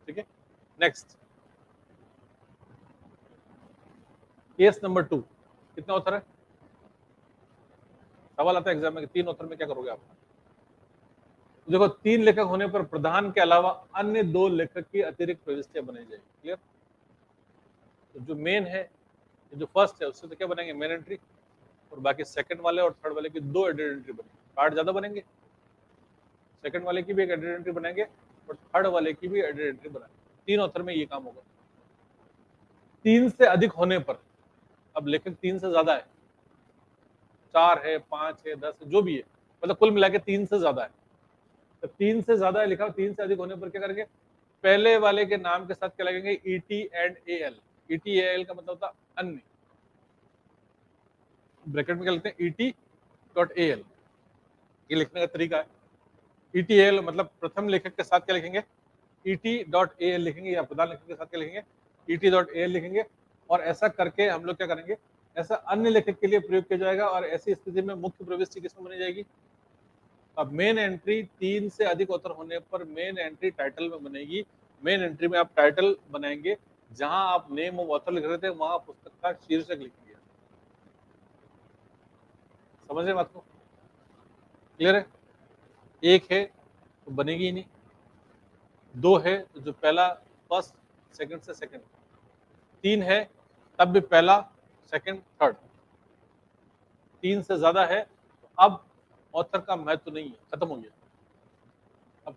Speaker 1: ठीक है, नेक्स्ट केस नंबर 2। कितना ऑथर है? सवाल आता है एग्जाम में कि 3 ऑथर में क्या करोगे आप? देखो 3 लेखक होने पर प्रधान के अलावा अन्य 2 लेखक की अतिरिक्त प्रविष्टियां बनाई जाएगी। क्लियर? तो जो मेन है, जो फर्स्ट है उससे तो क्या बनेंगे? मेन एंट्री, और बाकी सेकंड वाले और थर्ड वाले की 2 एडेड एंट्री बनेंगे। पार्ट ज्यादा बनेंगे, सेकंड वाले की भी एक एडेड एंट्री बनाएंगे और थर्ड वाले की भी एडेड एंट्री बनाएंगे। 3 ऑथर में ये काम होगा। 3 से अधिक होने पर, अब लेखक 3 से ज्यादा है, 4 है, 5 है, 10 है, जो भी है, मतलब कुल मिला के 3 से ज्यादा है। तो 3 से ज्यादा है लिखा, 3 से अधिक होने पर क्या करेंगे? पहले वाले के नाम के साथ क्या लगेंगे? ET and L. ET L का मतलब होता है अन्य, ब्रैकेट में क्या लिखते हैं? ईटी डॉट एल, ये लिखने का तरीका है। ईटी एल मतलब प्रथम लेखक के साथ क्या लिखेंगे? ईटी डॉट एल लिखेंगे, या प्रधान लेखक के साथ क्या लिखेंगे? ईटी डॉट एल लिखेंगे। और ऐसा करके हम लोग क्या करेंगे? ऐसा अन्य लेखक के लिए प्रयोग किया जाएगा, और ऐसी स्थिति में मुख्य प्रविष्टि किसमें बनी जाएगी? अब मेन एंट्री 3 से अधिक ऑथर होने पर मेन एंट्री टाइटल में बनेगी। मेन एंट्री में आप टाइटल बनाएंगे, जहां आप नेम ऑफ ऑथर लिख रहे थे वहां पुस्तक का शीर्षक लिखेंगे। समझ रहे बात को? क्लियर है? 1 है तो बनेगी ही नहीं, 2 है तो जो पहला फर्स्ट सेकंड से सेकंड, 3 है तब भी पहला सेकंड थर्ड, 3 से ज्यादा है तो अब ऑथर का महत्व नहीं है, खत्म हो गया। अब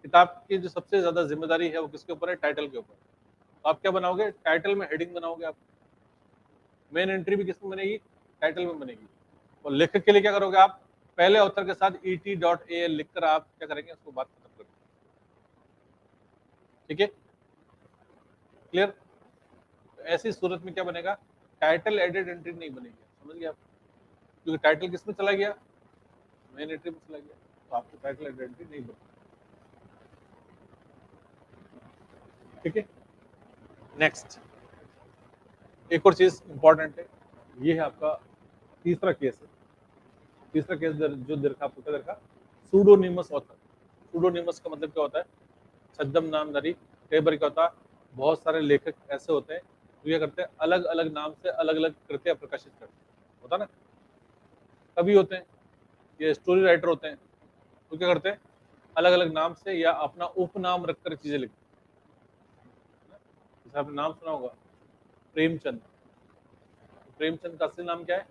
Speaker 1: किताब की जो सबसे ज्यादा जिम्मेदारी है वो किसके ऊपर है? टाइटल के ऊपर। तो आप क्या बनाओगे? टाइटल में हेडिंग बनाओगे आप। मेन एंट्री भी किसमें बनेगी? टाइटल में बनेगी। और लेखक के लिए क्या करोगे आप? पहले ऑथर के साथ et.al लिखकर आप क्या करेंगे? उसको बात खत्म करेंगे। ठीक है, क्लियर? तो ऐसी सूरत में क्या बनेगा? टाइटल एडेड एंट्री नहीं बनेगी। समझ गए आप? क्योंकि टाइटल किस में चला गया? मेन एंट्री में चला गया, तो आपको टाइटल एडेड एंट्री नहीं बनेगी। ठीक है, नेक्स्ट एक और चीज इंपॉर्टेंट है, ये है आपका तीसरा केस है। तीसरा केस जो देखा आपको क्या देखा, सूडोनिमस ऑथर। सूडोनिमस का मतलब क्या होता है, छद्म नामधारी। कई बार क्या होता है, बहुत सारे लेखक ऐसे होते हैं जो क्या करते हैं, अलग अलग नाम से अलग अलग कृतियां प्रकाशित करते हैं, होता ना। कभी होते हैं ये स्टोरी राइटर होते हैं, तो क्या करते हैं, अलग अलग नाम से या अपना उपनाम रखकर चीजें लिखते हैं। जैसे आपने नाम सुना होगा प्रेमचंद। प्रेमचंद का असली नाम क्या है,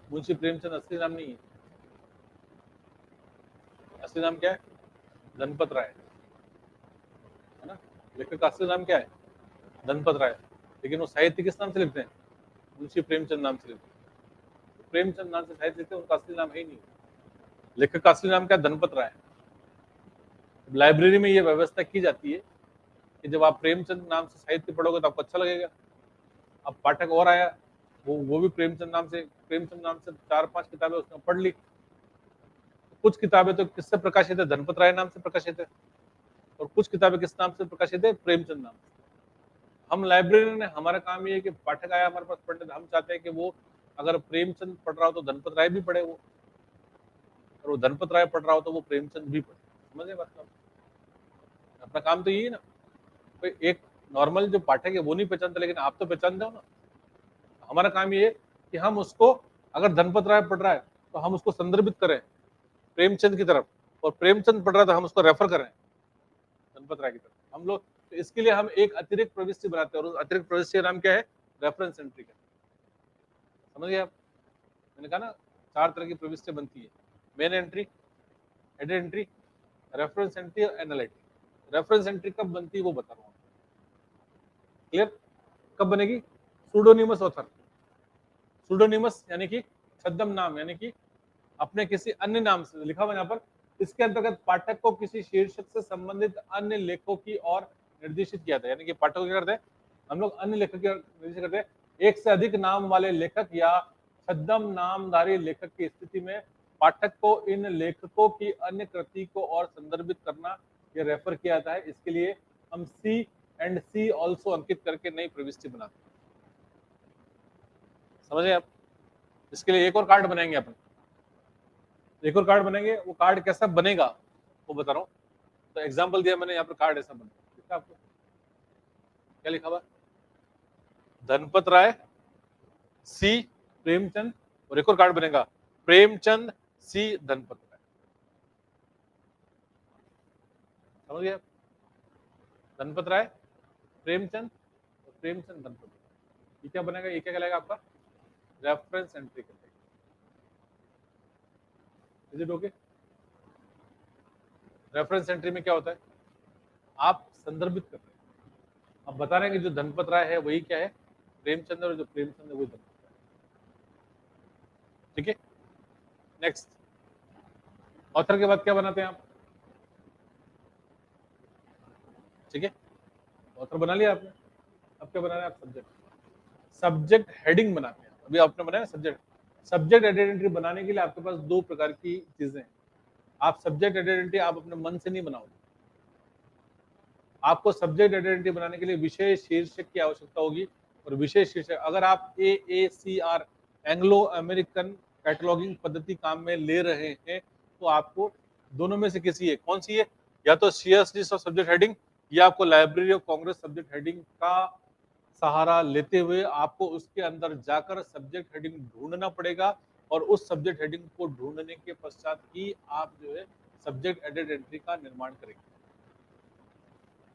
Speaker 1: मुंशी प्रेमचंद असली नाम नहीं है। असली नाम क्या है, धनपत राय, है ना। लेखक का असली नाम क्या है, धनपत राय, लेकिन वो साहित्य किस नाम से लिखते हैं, मुंशी प्रेमचंद नाम से लिखते हैं। प्रेमचंद नाम से साहित्य लिखते हैं, उनका असली नाम है ही नहीं। लेखक का असली नाम क्या है, धनपत राय। लाइब्रेरी में ये व्यवस्था की जाती है कि जब आप प्रेमचंद नाम से साहित्य पढ़ोगे तो आपको अच्छा लगेगा। अब पाठक और आया, वो भी प्रेमचंद नाम से 4-5 किताबें उसने पढ़ ली। कुछ किताबें तो किससे प्रकाशित है, धनपत राय नाम से प्रकाशित है, और कुछ किताबें किस नाम से प्रकाशित है, प्रेमचंद नाम से। हम लाइब्रेरियन है, हमारा काम ये है कि पाठक आया हमारे पास पढ़ने, हम चाहते हैं कि वो अगर प्रेमचंद पढ़ रहा हो तो धनपत राय भी पढ़े, वो और वो धनपत राय पढ़ रहा हो तो वो प्रेमचंद भी पढ़े। समझे बात को? अपना काम तो यही है ना। तो एक नॉर्मल जो पाठक है वो नहीं पहचानता, लेकिन आप तो पहचान दो ना। हमारा काम ये है कि हम उसको, अगर धनपत राय पढ़ रहा है तो हम उसको संदर्भित करें प्रेमचंद की तरफ, और प्रेमचंद पढ़ रहा है तो हम उसको रेफर करें धनपत राय की तरफ। हम लोग तो इसके लिए हम एक अतिरिक्त प्रविष्टि बनाते हैं, और उस अतिरिक्त प्रविष्टि का नाम क्या है, रेफरेंस एंट्री का। समझ गए आप? मैंने कहा ना 4 तरह की प्रविष्टि बनती है, main entry, header entry, reference entry और एनालिटिक। रेफरेंस एंट्री कब बनती है वो बता रहा हूँ। क्लियर? कब बनेगी, सूडोनिमस ऑथर। सूडोनिमस यानी कि छद्म नाम, यानी कि अपने किसी अन्य नाम से लिखा हुआ यहाँ पर। इसके अंतर्गत पाठक को किसी शीर्षक से संबंधित अन्य लेखों की ओर निर्देशित किया था। यानी कि पाठक क्या करते हैं, हम लोग अन्य लेखक की ओर निर्देशित करते हैं। एक से अधिक नाम वाले लेखक या छद्म नामधारी लेखक की स्थिति में पाठक को इन लेखकों की अन्य कृति को और संदर्भित करना या रेफर किया जाता है। इसके लिए हम सी एंड सी ऑल्सो अंकित करके नई प्रविष्टि बनाते हैं। समझे आप? इसके लिए एक और कार्ड बनाएंगे अपन, एक और कार्ड बनेंगे। वो कार्ड कैसा बनेगा वो बता रहा हूँ। तो एग्जांपल दिया मैंने, यहाँ पर कार्ड ऐसा बना, देखा आपको क्या लिखा हुआ, धनपत राय, सी प्रेमचंद, और एक और कार्ड बनेगा प्रेमचंद सी धनपत राय। समझ गए? धनपत राय, प्रेमचंद और प्रेमचंद धनपत राय। ये क्या बनेगा, ये क्या कहलाएगा आपका, रेफरेंस एंट्री कहलाएगा। Is it okay? Reference entry में क्या होता है, आप संदर्भित कर रहे हैं, अब बता रहे हैं कि जो धनपत राय है वही क्या है, प्रेमचंद, और जो प्रेमचंद है वही धनपत राय। ठीक है, नेक्स्ट। ऑथर के बाद क्या बनाते हैं आप, ठीक है, ऑथर बना लिया आपने। अब क्या बनाना है, आप सब्जेक्ट, सब्जेक्ट हेडिंग बनाते हैं। अभी आपने बनाया सब्जेक्ट, सब्जेक्ट आइडेंटिटी बनाने के लिए आपके पास 2 प्रकार की चीजें हैं। आप सब्जेक्ट आइडेंटिटी आप अपने मन से नहीं बनाओगे, आपको सब्जेक्ट आइडेंटिटी बनाने के लिए विषय शीर्षक की आवश्यकता होगी। और विषय शीर्षक अगर आप AACR एंग्लो अमेरिकन कैटलॉगिंग पद्धति काम में ले रहे हैं तो आपको दोनों में से किसी है, कौन सी है, या तो CS list of subject heading, या आपको library of Congress subject heading का सहारा लेते हुए आपको उसके अंदर जाकर सब्जेक्ट हेडिंग ढूंढना पड़ेगा। और उस सब्जेक्ट हेडिंग को ढूंढने के पश्चात ही आप जो है सब्जेक्ट आइडेंटिटी का निर्माण करेंगे।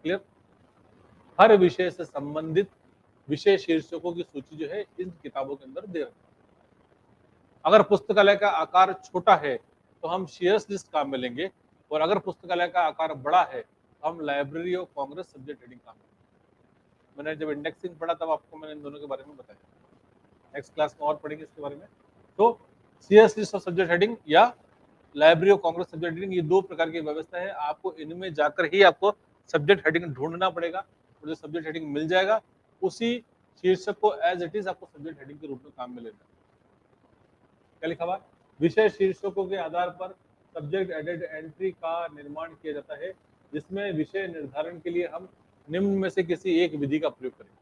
Speaker 1: क्लियर? हर विषय से संबंधित विषय शीर्षकों की सूची जो है इन किताबों के अंदर दे रखी है। अगर पुस्तकालय का आकार छोटा है तो हम शेयर्स लिस्ट काम में लेंगे, और अगर पुस्तकालय का आकार बड़ा है तो हम library of Congress subject heading काम में। मैंने जब इंडेक्सिंग पढ़ा तब आपको मैंने इन दोनों के बारे में बताया, नेक्स्ट क्लास में और पढ़ेंगे इसके बारे में। तो CS list of subject heading या library of Congress subject heading, ये 2 प्रकार की व्यवस्था है। आपको इनमें जाकर ही आपको सब्जेक्ट हेडिंग ढूंढना पड़ेगा, और जो सब्जेक्ट हेडिंग मिल जाएगा उसी शीर्षक को एज इट इज आपको सब्जेक्ट हेडिंग के रूप में काम में लेना है। क्या लिखा हुआ, विषय शीर्षकों के आधार पर सब्जेक्ट एडेड एंट्री का निर्माण किया जाता है, जिसमें विषय निर्धारण के लिए हम निम्न में से किसी एक विधि का प्रयोग करेंगे।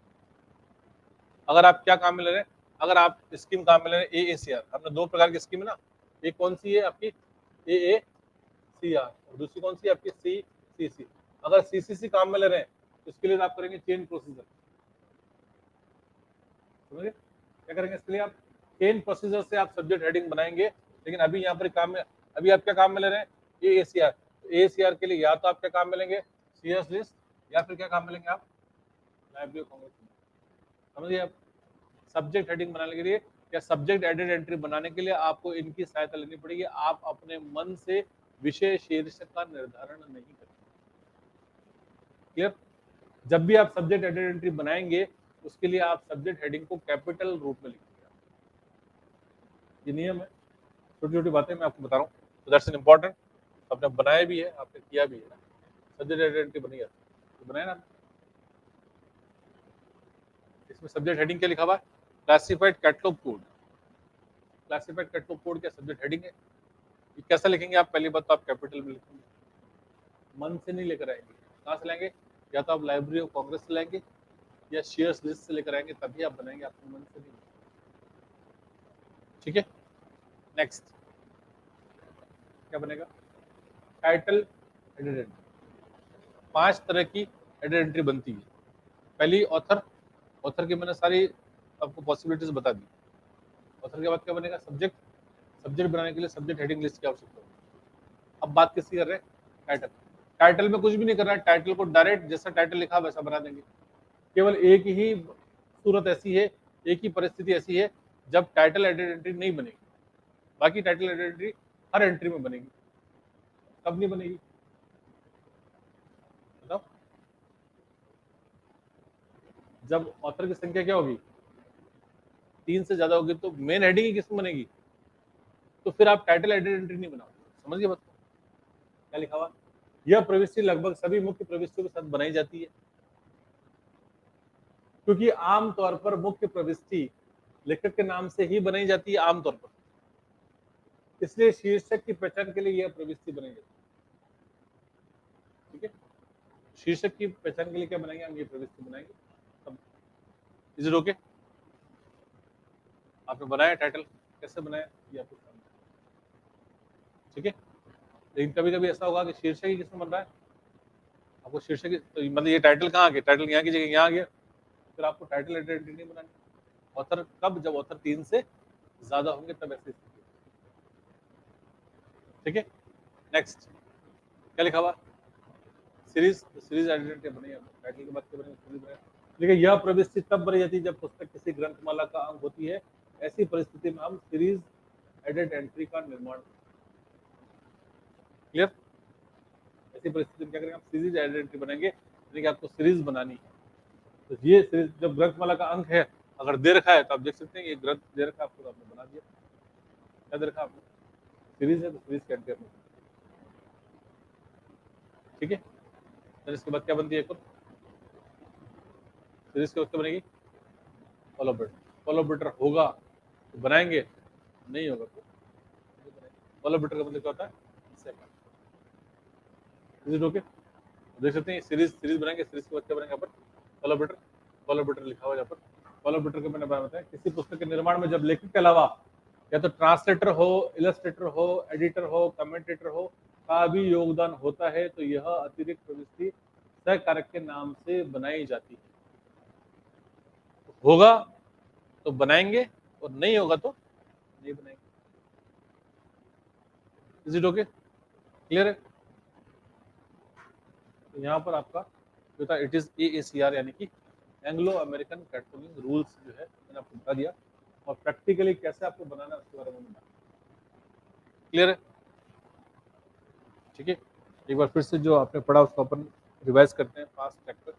Speaker 1: अगर आप क्या काम में ले रहे हैं, अगर आप स्कीम काम में ले रहे हैं AACR, हमने 2 प्रकार की स्कीम है ना, एक कौन सी है आपकी AACR और दूसरी कौन सी है आपकी CCC। अगर CCC काम में ले रहे हैं तो इसके लिए आप करेंगे चेन प्रोसीजर, समझे क्या करेंगे, इसके लिए आप चेन प्रोसीजर से आप सब्जेक्ट हेडिंग बनाएंगे। लेकिन अभी यहाँ पर काम में, अभी आप क्या काम में ले रहे हैं AACR, AACR के लिए या तो आप क्या काम में लेंगे CS लिस्ट, या फिर क्या काम में लेंगे आप लाइब्रेरी ऑफ कांग्रेस, समझिए आप सब्जेक्ट हेडिंग बनाने के लिए या सब्जेक्ट एडेड एंट्री बनाने के लिए आपको इनकी सहायता लेनी पड़ेगी। आप अपने मन से विषय शीर्षक का निर्धारण नहीं करते, क्लियर। जब भी आप सब्जेक्ट एडेड एंट्री बनाएंगे उसके लिए आप सब्जेक्ट हेडिंग को कैपिटल रूप में लिखेंगे, ये नियम है। छोटी छोटी बातें मैं आपको बता रहा हूँ, तो दैट्स एन इम्पोर्टेंट। आपने बनाया भी है, आपने किया भी है ना, सब्जेक्ट एडेड एंट्री बनी है तो बनाया ना। इसमें सब्जेक्ट हेडिंग क्या लिखा हुआ है, classified catalogue code. Classified catalogue code क्या सब्जेक्ट हेडिंग है। ये कैसा लिखेंगे आप, पहली बात तो आप कैपिटल में लिखेंगे, मन से नहीं लेकर आएंगे। कहाँ से लाएंगे, या तो आप लाइब्रेरी ऑफ कांग्रेस से लाएंगे या शेयर्स लिस्ट से लेकर आएंगे, तभी आप बनाएंगे, अपने मन से नहीं। ठीक है, नेक्स्ट क्या बनेगा, टाइटल एडेड एंट्री। 5 तरह की एडेड एंट्री बनती है। पहली ऑथर, ऑथर की मैंने सारी आपको पॉसिबिलिटीज बता दी। ऑथर के बाद क्या बनेगा, सब्जेक्ट, सब्जेक्ट बनाने के लिए सब्जेक्ट हेडिंग लिस्ट की आवश्यकता होगी। अब बात किसकी कर रहे हैं, टाइटल। टाइटल में कुछ भी नहीं करना है, टाइटल को डायरेक्ट जैसा टाइटल लिखा वैसा बना देंगे। केवल एक ही सूरत ऐसी है, एक ही परिस्थिति ऐसी है जब टाइटल एडेड एंट्री नहीं बनेगी, बाकी टाइटल एडेड एंट्री हर एंट्री में बनेगी। कब नहीं बनेगी बताओ, जब ऑथर की संख्या क्या होगी 3 से ज्यादा होगी, तो मेन हेडिंग ही किसमें बनेगी, तो फिर आप टाइटल एडेड एंट्री नहीं बनाओगे। समझिए बात क्या लिखा हुआ, यह प्रविष्टि लगभग सभी मुख्य प्रविष्टियों के साथ बनाई जाती है, क्योंकि आमतौर पर मुख्य प्रविष्टि लेखक के नाम से ही बनाई जाती है आमतौर पर, इसलिए शीर्षक की पहचान के लिए यह प्रविष्टि बनाई जाती है। ठीक है, शीर्षक की पहचान के लिए क्या बनाएंगे हम, ये प्रविष्टि बनाएंगे। तब इज इट ओके, आपने बनाया टाइटल, कैसे बनाया ये आपको समझ। ठीक है, लेकिन कभी कभी ऐसा होगा कि शीर्षक ही किसमें बन रहा है, आपको शीर्षक तो मतलब ये टाइटल कहाँ आ गया, टाइटल यहाँ की जगह यहाँ आ गया, फिर आपको टाइटल एडेड नहीं बनानी। ऑथर कब, जब ऑथर 3 से ज्यादा होंगे तब ऐसे। ठीक है, नेक्स्ट क्या लिखा हुआ, सीरीज, सीरीज आइडेंटिटी बनी है, टाइटल की बात कर रहे हैं, सीरीज बने। देखिए यह प्रविष्टि तब बनी जाती है जब पुस्तक किसी ग्रंथमाला का अंग होती है, ऐसी परिस्थिति में हम सीरीज एडेड एंट्री का निर्माण, क्लियर। ऐसी परिस्थिति में क्या करेंगे, हम सीरीज एडेड एंट्री बनाएंगे, यानी कि आपको सीरीज बनानी है। तो ये सीरीज जब ग्रंथमाला का अंक है, अगर दे रखा है तो आप देख सकते हैं ये ग्रंथ दे रखा है आपको, तो आपने बना दिया। क्या दे रखा आपको, सीरीज है तो सीरीज के एंट्री। ठीक है, फिर इसके बाद क्या बनती है, सीरीज के वक्त बनेगी कोलैबोरेटर। कोलैबोरेटर होगा तो बनाएंगे, नहीं होगा तो कोलैबोरेटर का मतलब क्या होता है, ओके। देख सकते हैं सीरीज, सीरीज बनाएंगे, सीरीज के बाद क्या बनेगा, पर कोलैबोरेटर, कोलैबोरेटर लिखा हुआ है यहाँ पर। कोलैबोरेटर के मैंने बताया किसी पुस्तक के निर्माण में जब लेखक के अलावा या तो ट्रांसलेटर हो, इलस्ट्रेटर हो, एडिटर हो, कमेंटेटर हो का भी योगदान होता है, तो यह अतिरिक्त प्रविष्टि सहकारक के नाम से बनाई जाती है। होगा तो बनाएंगे और नहीं होगा तो नहीं बनाएंगे। इज इट ओके, क्लियर है। तो यहाँ पर आपका जो था इट इज AACR यानी कि एंग्लो अमेरिकन कैटलॉगिंग रूल्स जो है मैंने आपको बता दिया, और प्रैक्टिकली कैसे आपको बनाना है उसके बारे में बताया, क्लियर है। ठीक है, एक बार फिर से जो आपने पढ़ा उसको अपन रिवाइज करते हैं फास्ट ट्रैक पर,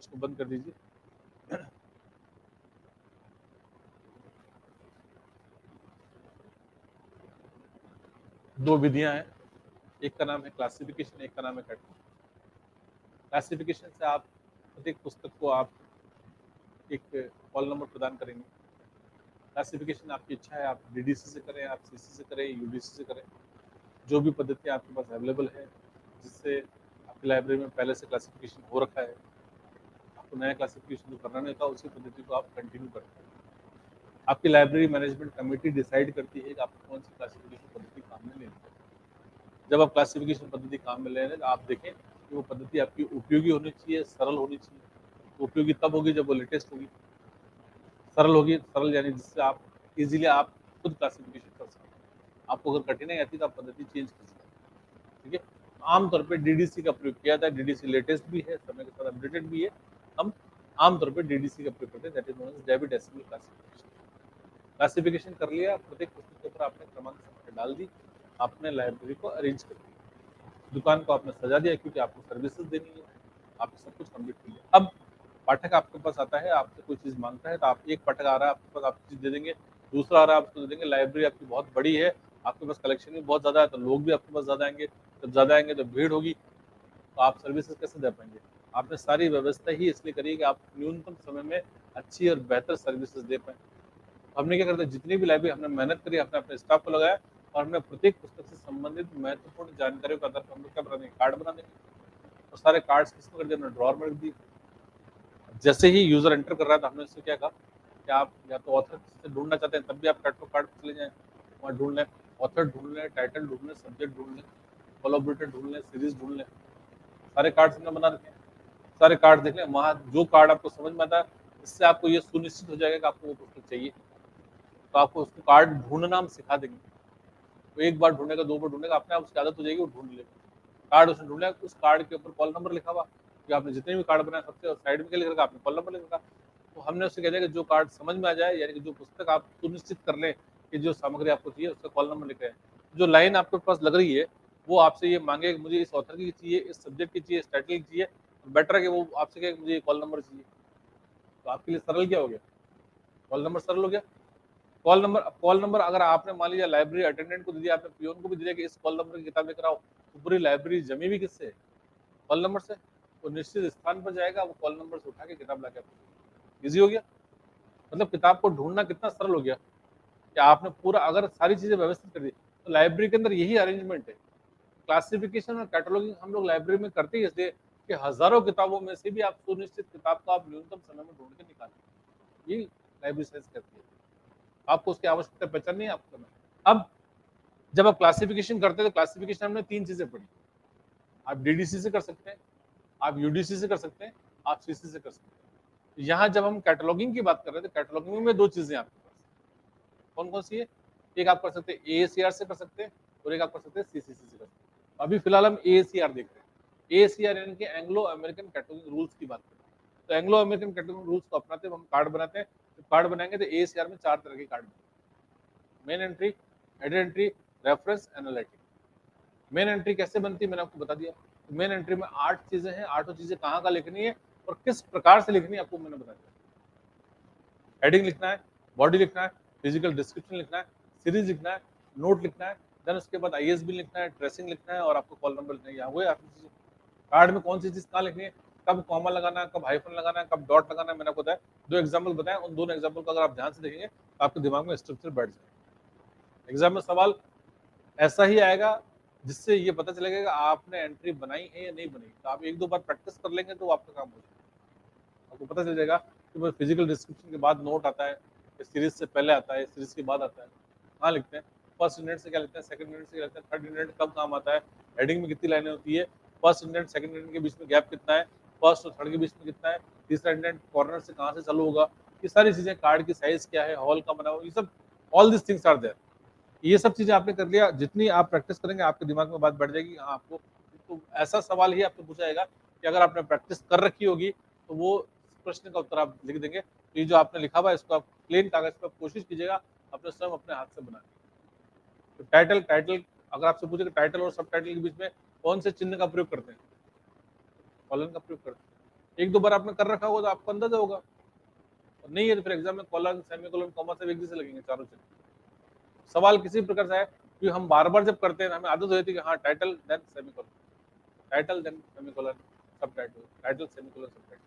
Speaker 1: उसको बंद कर दीजिए। दो विधियां हैं, एक का नाम है क्लासिफिकेशन, एक का नाम है कैटलॉग। क्लासिफिकेशन से आप प्रत्येक पुस्तक को आप एक कॉल नंबर प्रदान करेंगे। क्लासिफिकेशन आपकी इच्छा है, आप DDC से करें, आप CC से करें, UDC से करें, जो भी पद्धति आपके पास अवेलेबल है, जिससे आपकी लाइब्रेरी में पहले से क्लासिफिकेशन हो रखा है, आपको नया क्लासिफिकेशन जो करना नहीं था उसी पद्धति को आप कंटिन्यू करते हैं। आपकी लाइब्रेरी मैनेजमेंट कमेटी डिसाइड करती है कि आपको कौन सी क्लासिफिकेशन पद्धति काम में लेनी है। जब आप क्लासिफिकेशन पद्धति काम में ले रहे हैं तो आप देखें कि वो पद्धति आपकी उपयोगी होनी चाहिए, सरल होनी चाहिए। उपयोगी तब होगी जब वो लेटेस्ट होगी। सरल होगी, सरल यानी जिससे आप इजीली आप खुद क्लासिफिकेशन कर सकते हैं। आपको अगर कठिनाई आती है तो आप पद्धति चेंज कर सकते हैं। ठीक है, आमतौर पे डीडीसी का प्रयोग किया जाता है। डीडीसी लेटेस्ट भी है, समय के साथ अपडेटेड भी है। हम आमतौर पे डीडीसी का प्रयोग करते हैं, that is known as David decimal classification. Classification कर लिया, प्रत्येक पुस्तक के ऊपर आपने क्रमांक संख्या डाल दी, आपने लाइब्रेरी को अरेंज कर दिया, दुकान को आपने सजा दिया क्योंकि आपको सर्विसेज देनी है, आपने सब कुछ कंप्लीट कर लिया। अब पाठक आपके पास आता है, आपसे कोई चीज़ मांगता है तो आप एक पाठक आ रहा है आपके पास, आप चीज़ दे देंगे, दूसरा आ रहा है आप उसको दे देंगे। लाइब्रेरी आपकी बहुत बड़ी है, आपके पास कलेक्शन भी बहुत ज़्यादा है, तो लोग भी आपके पास ज़्यादा आएंगे, जब ज़्यादा आएंगे तो भीड़ होगी, तो आप सर्विसेज कैसे दे पाएंगे। आपने सारी व्यवस्था ही इसलिए करी है कि आप न्यूनतम समय में अच्छी और बेहतर सर्विसेज दे पाएँ। हमने क्या करते हैं, जितनी भी लाइब्रेरी हमने मेहनत करी, हमने अपने स्टाफ को लगाया और हमने प्रत्येक पुस्तक से संबंधित महत्वपूर्ण जानकारियों के आधार पर हम लोग क्या बना देंगे, कार्ड बना देंगे। और सारे कार्ड्स किसमें कर दिए, हमने ड्रॉर में रख दिए। जैसे ही यूजर एंटर कर रहा है तो हमने उससे क्या कहा कि आप या तो ऑथर से ढूंढना चाहते हैं तब भी आप टाइटल कार्ड पर चले जाएं, वहाँ ढूंढ लें, ऑथर ढूंढ लें, टाइटल ढूंढ लें, सब्जेक्ट ढूंढ लें, कोलैबोरेटर ढूंढ लें, सीरीज ढूंढ लें। सारे कार्ड हमने बना रखे हैं, सारे कार्ड देख लें, वहाँ जो कार्ड आपको समझ में आता है, इससे आपको ये सुनिश्चित हो जाएगा कि आपको वो पुस्तक चाहिए, तो आपको उसको कार्ड ढूंढना हम सिखा देंगे। तो एक बार ढूंढेगा, दो बार ढूंढेगा, अपने आप उसकी आदत हो जाएगी, वो ढूंढ लेगा। कार्ड उसने ढूंढ लिया, उस कार्ड के ऊपर कॉल नंबर लिखा हुआ कि आपने जितने भी कार्ड बनाए सबसे साइड में क्या लिख रखा, आपने कॉल नंबर लिख रखा। तो हमने उससे कह दिया कि जो कार्ड समझ में आ जाए, यानी कि जो पुस्तक आप सुनिश्चित कर लें कि जो सामग्री आपको चाहिए उसका कॉल नंबर लिखे हैं। जो लाइन आपके पास लग रही है वो आपसे ये मांगे कि मुझे इस ऑथर की चाहिए, इस सब्जेक्ट की चाहिए, इस टाइटल की चाहिए, बेटर है कि वो आपसे कहे कि मुझे कॉल नंबर चाहिए। तो आपके लिए सरल क्या हो गया, कॉल नंबर सरल हो गया। कॉल नंबर अगर आपने मान लीजिए लाइब्रेरी अटेंडेंट को दे दिया, आपने पियोन को भी दिया कि इस कॉल नंबर की किताब लेकर आओ, तो पूरी लाइब्रेरी जमी भी किससे, कॉल नंबर से। वो निश्चित स्थान पर जाएगा, वो कॉल नंबर से उठा के किताब लाके आपको इजी हो गया। मतलब किताब को ढूंढना कितना सरल हो गया कि आपने पूरा अगर सारी चीजें व्यवस्थित कर दी। तो लाइब्रेरी के अंदर यही अरेंजमेंट है। क्लासिफिकेशन और कैटलॉगिंग हम लोग लाइब्रेरी में करते ही इसलिए कि हजारों किताबों में से भी आप सुनिश्चित किताब को आप न्यूनतम समय में ढूंढ के निकालें, ये लाइब्रेरी साइंस करती है। आपको उसकी आवश्यकता पहचान नहीं है आपको करना। अब जब आप क्लासिफिकेशन करते हैं तो क्लासिफिकेशन हमने तीन चीजें पढ़ी। आप डीडीसी से कर सकते हैं, आप यूडीसी से कर सकते हैं, आप सीसी से कर सकते हैं। यहाँ जब हम कैटलॉगिंग की बात कर रहे हैं तो कैटलॉगिंग में दो चीजें आपके पास कौन कौन सी है, एक आप कर सकते हैं एएसीआर से कर सकते हैं और एक आप कर सकते हैं सीसीसी से कर सकते हैं। अभी फिलहाल हम एएसीआर देख रहे हैं। एएसीआर यानी कि एंग्लो अमेरिकन कैटलॉगिंग रूल्स की बात करते हैं। तो एंग्लो अमेरिकन कैटलॉगिंग रूल्स को अपनाते हुए हम कार्ड बनाते हैं। तो कार्ड बनाएंगे तो एएसीआर में 4 तरह के कार्ड बनाएंगे, main entry, header entry, reference, analytic. Main entry कैसे बनती है मैंने आपको बता दिया। मेन एंट्री में 8 चीजें हैं, 8 चीजें कहाँ का लिखनी है और किस प्रकार से लिखनी है आपको मैंने बता दिया। हेडिंग लिखना है, बॉडी लिखना है, फिजिकल डिस्क्रिप्शन लिखना है, सीरीज लिखना है, नोट लिखना है, देन उसके बाद आईएसबी लिखना है, ट्रेसिंग लिखना है और आपको कॉल नंबर लिखना है। वो आठ चीजें। कार्ड में कौन सी चीज कहाँ लिखनी है, कब कॉमा लगाना है, कब हाइफन लगाना है, कब डॉट लगाना है, मैंने आपको बताया। 2 एग्जाम्पल बताया, उन दोनों एग्जाम्पल को अगर आप ध्यान से देखेंगे तो आपके दिमाग में स्ट्रक्चर बैठ जाएगा। एग्जाम में सवाल ऐसा ही आएगा जिससे ये पता चलेगा कि आपने एंट्री बनाई है या नहीं बनाई। तो आप 1-2 बार प्रैक्टिस कर लेंगे तो आपका काम हो जाएगा। आपको पता चल जाएगा कि फिजिकल डिस्क्रिप्शन के बाद नोट आता है, सीरीज से पहले आता है, सीरीज के बाद आता है, कहाँ लिखते हैं, फर्स्ट यूनिट से क्या लिखते हैं, सेकंड यूनिट से क्या लिखते हैं, थर्ड यूनिट कब काम आता है, हेडिंग में कितनी लाइनें होती है, फर्स्ट यूनिट सेकंड यूनिट के बीच में गैप कितना है, फर्स्ट और थर्ड के बीच में कितना है, तीसरा यूनिट कॉर्नर से कहाँ से चालू होगा, ये सारी चीजें, कार्ड की साइज क्या है, हॉल का बना हुआ, ये सब all this things are there. ये सब चीजें आपने कर लिया, जितनी आप प्रैक्टिस करेंगे आपके दिमाग में बात बढ़ जाएगी। हाँ, आपको तो ऐसा सवाल ही आपको पूछा जाएगा कि अगर आपने प्रैक्टिस कर रखी होगी तो वो प्रश्न का उत्तर आप लिख देंगे। तो ये जो आपने लिखा हुआ है इसको आप प्लेन कागज पर कोशिश कीजिएगा अपने स्वयं अपने हाथ से बनाने की। तो टाइटल टाइटल अगर आपसे पूछे कि टाइटल और सब टाइटल के बीच में कौन से चिन्ह का प्रयोग करते हैं, कॉलन का प्रयोग करते हैं। 1-2 बार आपने कर रखा होगा तो आपको अंदाजा होगा, और नहीं है तो फिर एग्जाम में कॉलन, सेमीकोलन, कॉमा सब एक जैसे लगेंगे चारों चिन्ह। सवाल किसी प्रकार से है कि हम बार बार जब करते हैं हमें आदत हो जाती है कि हाँ title then semicolon, title then semicolon, सब टाइटल, टाइटल सेमीकोलन, सब टाइटल।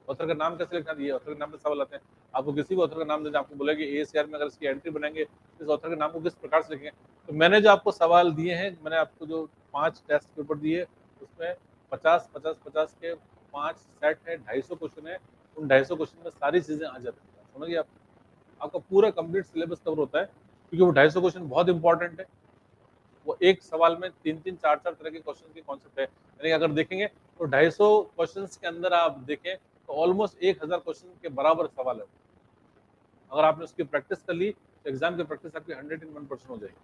Speaker 1: ऑथर का नाम कैसे लिखना, दिए ऑथर के नाम में सवाल आते हैं। आपको किसी भी ऑथर का नाम देना, आपको बोला कि एसीआर में अगर इसकी एंट्री बनाएंगे इस ऑथर के नाम को किस प्रकार से लिखेंगे। तो मैंने जो आपको सवाल दिए हैं, मैंने आपको जो 5 टेस्ट पेपर दिए उसमें 50-50-50 के 5 सेट है, 250 क्वेश्चन है, उन 250 क्वेश्चन में सारी चीजें आ जाती हैं, समझिए आप, आपका पूरा कंप्लीट सिलेबस कवर होता है, क्योंकि वो 250 क्वेश्चन बहुत इंपॉर्टेंट है। वो एक सवाल में 3-3, 4-4 तरह के क्वेश्चन के कॉन्सेप्ट है, यानी अगर देखेंगे तो 250 क्वेश्चंस के अंदर आप देखें तो ऑलमोस्ट 1000 क्वेश्चन के बराबर सवाल है। अगर आपने उसकी प्रैक्टिस कर ली तो एग्जाम की प्रैक्टिस आपकी 101% हो जाएगी।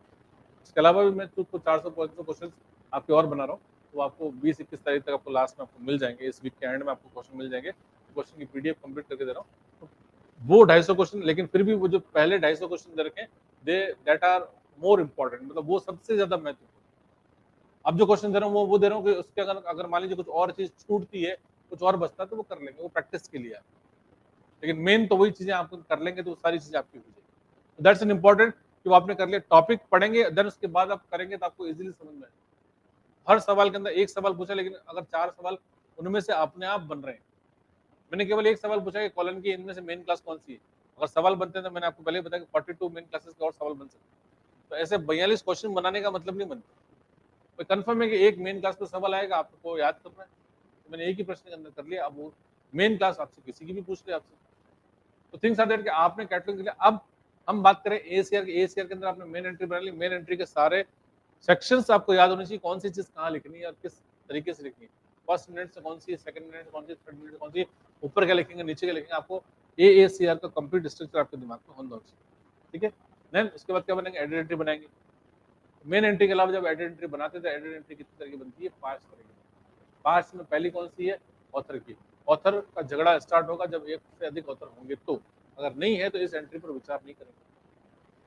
Speaker 1: इसके अलावा भी मैं तो 400-500 क्वेश्चन आपके और बना रहा हूँ, तो आपको 20-21 तारीख तक आपको लास्ट में आपको मिल जाएंगे, इस वीक के एंड में आपको क्वेश्चन मिल जाएंगे, क्वेश्चन की पीडीएफ कंप्लीट करके दे रहा हूँ। तो वो 250 क्वेश्चन, लेकिन फिर भी वो जो पहले 250 क्वेश्चन दे रखे हैं, दे दैट आर मोर इम्पोर्टेंट, मतलब वो सबसे ज्यादा महत्वपूर्ण। अब जो क्वेश्चन दे रहा हूँ वो दे रहा हूँ कि उसके अगर अगर मान लीजिए कुछ और चीज छूटती है, कुछ और बचता है, तो वो कर लेंगे, वो प्रैक्टिस के लिए है। लेकिन मेन तो वही चीजें आप कर लेंगे तो वो सारी चीजें आपकी हो जाएगी। दैट्स एन इम्पोर्टेंट कि वो आपने कर लिया, टॉपिक पढ़ेंगे, देन उसके बाद आप करेंगे तो आपको इजीली समझ में आएगा। हर सवाल के अंदर एक सवाल पूछा, लेकिन अगर 4 सवाल उनमें से अपने आप बन रहे हैं। मैंने केवल एक सवाल पूछा कि कॉलन की इनमें से मेन क्लास कौन सी है। अगर सवाल बनते हैं तो मैंने आपको पहले बताया कि 42 मेन क्लासेस के और सवाल बन सकते हैं। तो ऐसे 42 क्वेश्चन बनाने का मतलब नहीं बनता। तो कंफर्म है कि एक मेन क्लास पर सवाल आएगा, आपको याद करना है। तो मैंने एक ही प्रश्न के अंदर कर लिया, अब वो मेन क्लास आपसे किसी की भी पूछ ले आपसे। तो थिंग्स आर दैट कि आपने कैटलॉग के लिए, अब हम बात करें एसीआर के। एसीआर के अंदर आपने मेन एंट्री बना ली, मेन एंट्री के सारे सेक्शंस आपको याद होने चाहिए, कौन सी चीज कहाँ लिखनी है और किस तरीके से लिखनी है। फर्स्ट मिनट से कौन सी है, सेकंड मिनट से कौन सी है, थर्ड मिनट से कौन सी है, ऊपर क्या लिखेंगे, नीचे क्या लिखेंगे, आपको एएसीआर का कंप्लीट स्ट्रक्चर आपके दिमाग में होना चाहिए। ठीक है, देन उसके बाद क्या बनेंगे, एडिट एंट्री बनाएंगे। मेन एंट्री के अलावा जब एडिट एंट्री बनाते थे, एडिट एंट्री कितनी तरह की बनती है, 5 तरह की। 5 में पहली कौन सी है, ऑथर की। ऑथर का झगड़ा स्टार्ट होगा जब एक से अधिक ऑथर होंगे, तो अगर नहीं है तो इस एंट्री पर विचार नहीं करेंगे।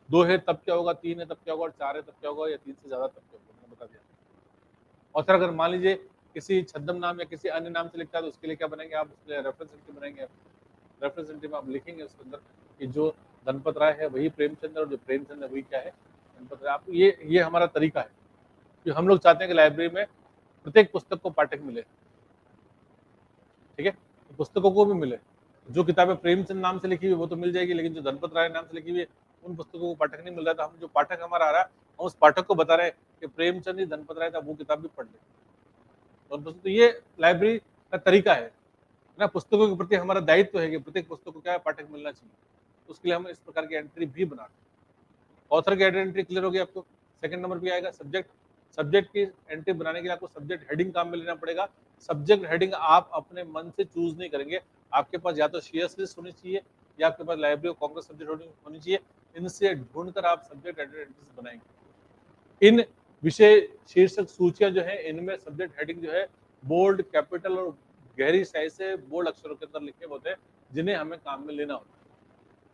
Speaker 1: 2 है तब क्या होगा, 3 है तब क्या होगा, और 4 है तब क्या होगा, या 3 से ज्यादा तब क्या होगा, मैंने बता दिया। ऑथर अगर मान लीजिए किसी छद्म नाम या किसी अन्य नाम से लिखता है तो उसके लिए क्या बनाएंगे आप, उसके लिए रेफरेंस एंट्री बनाएंगे। रेफरेंस एंट्री में आप लिखेंगे उसके अंदर कि जो धनपत राय है वही प्रेमचंद है, और जो प्रेमचंद है वही क्या है, धनपत राय। आप ये हमारा तरीका है कि हम लोग चाहते हैं कि लाइब्रेरी में प्रत्येक पुस्तक को पाठक मिले। ठीक है, तो पुस्तकों को भी मिले। जो किताबें प्रेमचंद नाम से लिखी हुई वो तो मिल जाएगी, लेकिन जो धनपत राय नाम से लिखी हुई है उन पुस्तकों को पाठक नहीं मिल रहा था। हम जो पाठक हमारा आ रहा है, हम उस पाठक को बता रहे हैं कि प्रेमचंद ही धनपत राय था, वो किताब भी पढ़ ले। तो ये लाइब्रेरी का तरीका है ना, पुस्तकों के प्रति हमारा दायित्व है कि प्रत्येक पुस्तक को क्या है, पाठक मिलना चाहिए। तो उसके लिए हम इस प्रकार की एंट्री भी बनाते हैं। ऑथर की एंट्री क्लियर होगी आपको। सेकंड नंबर पे आएगा सब्जेक्ट। सब्जेक्ट की एंट्री बनाने के लिए आपको सब्जेक्ट हेडिंग काम में लेना पड़ेगा। सब्जेक्ट हेडिंग आप अपने मन से चूज नहीं करेंगे, आपके पास या तो शेयर्स लिस्ट होनी चाहिए या आपके पास लाइब्रेरी ऑफ कांग्रेस सब्जेक्ट होनी चाहिए। इनसे ढूंढकर आप सब्जेक्ट एंट्रीज बनाएंगे। इन विषय शीर्षक सूचियां जो है, इनमें सब्जेक्ट हेडिंग जो है बोल्ड, कैपिटल और गहरी स्याही से बोल्ड अक्षरों के अंदर लिखे होते हैं, जिन्हें हमें काम में लेना होता है,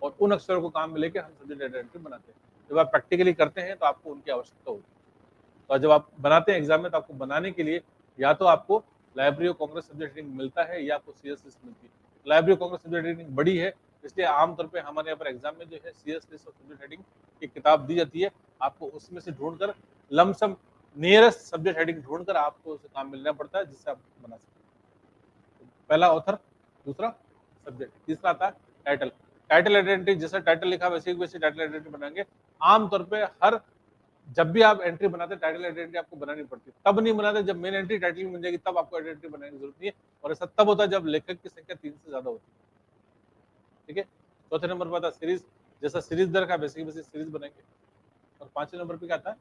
Speaker 1: और उन अक्षरों को काम में लेके हम सब्जेक्ट एंट्री बनाते हैं। जब आप प्रैक्टिकली करते हैं तो आपको उनकी आवश्यकता होगी। तो जब आप बनाते हैं एग्जाम में, तो आपको बनाने के लिए या तो आपको library of Congress subject heading मिलता है या आपको सीएस लिस्ट मिलती है। Library of Congress subject heading बड़ी है, इसलिए आमतौर पे हमारे यहाँ पर एग्जाम में जो है सीएस लिस्ट और सब्जेक्ट हेडिंग की किताब दी जाती है। आपको उसमें से ढूंढकर लमसम नियरेस्ट सब्जेक्ट हेडिंग ढूंढकर आपको उसे काम मिलना पड़ता है, जिससे आप बना सकते हैं। पहला ऑथर, दूसरा सब्जेक्ट, तीसरा आता है टाइटल। टाइटल आइडेंटिटी, जैसे टाइटल लिखा वैसे टाइटल आइडेंटिटी बनाएंगे। आमतौर पे हर जब भी आप एंट्री बनाते हैं टाइटल आइडेंटिटी आपको बनानी पड़ती है। तब नहीं बनाते जब मेन एंट्री टाइटल में मिल जाएगी, तब आपको आइडेंटिटी बनाने की जरूरत नहीं है। और ऐसा तब होता है जब लेखक की संख्या 3 से ज्यादा होती है। ठीक है, चौथे नंबर पर आता है सीरीज। जैसा सीरीज दर का वैसे सीरीज बनाएंगे। और 5वें नंबर पे क्या आता है,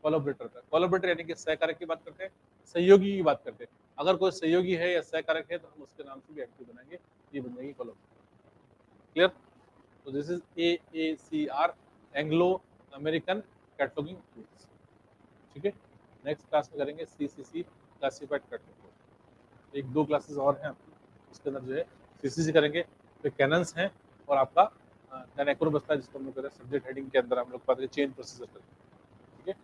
Speaker 1: कोलैबोरेटर का। कोलैबोरेटर यानी कि सहकारक की बात करते हैं, सहयोगी की बात करते हैं। अगर कोई सहयोगी है या सहकारक है तो हम उसके नाम से भी एंट्री बनाएंगे, ये बन जाएगी कोलैबोरेटर। क्लियर? तो this is AACR, Anglo American cataloguing tools. ठीक है, नेक्स्ट क्लास में करेंगे CCC, क्लासिफाइड कैटलॉग। एक दो क्लासेस और हैं आपकी, उसके अंदर जो है CCC करेंगे, फिर कैनन्स हैं, और आपका देन एक्रो बचता है, जिसको हम लोग सब्जेक्ट हेडिंग के अंदर हम लोग बात करें चेंज प्रोसीजर करेंगे। ठीक है,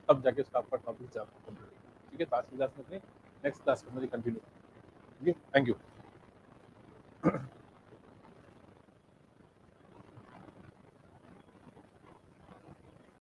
Speaker 1: तब जाके उसका आपका टॉपिक जा कंप्लीट होगा। ठीक है, तो आज की क्लास में नेक्स्ट क्लास में मुझे कंटिन्यू। ठीक है, थैंक यू।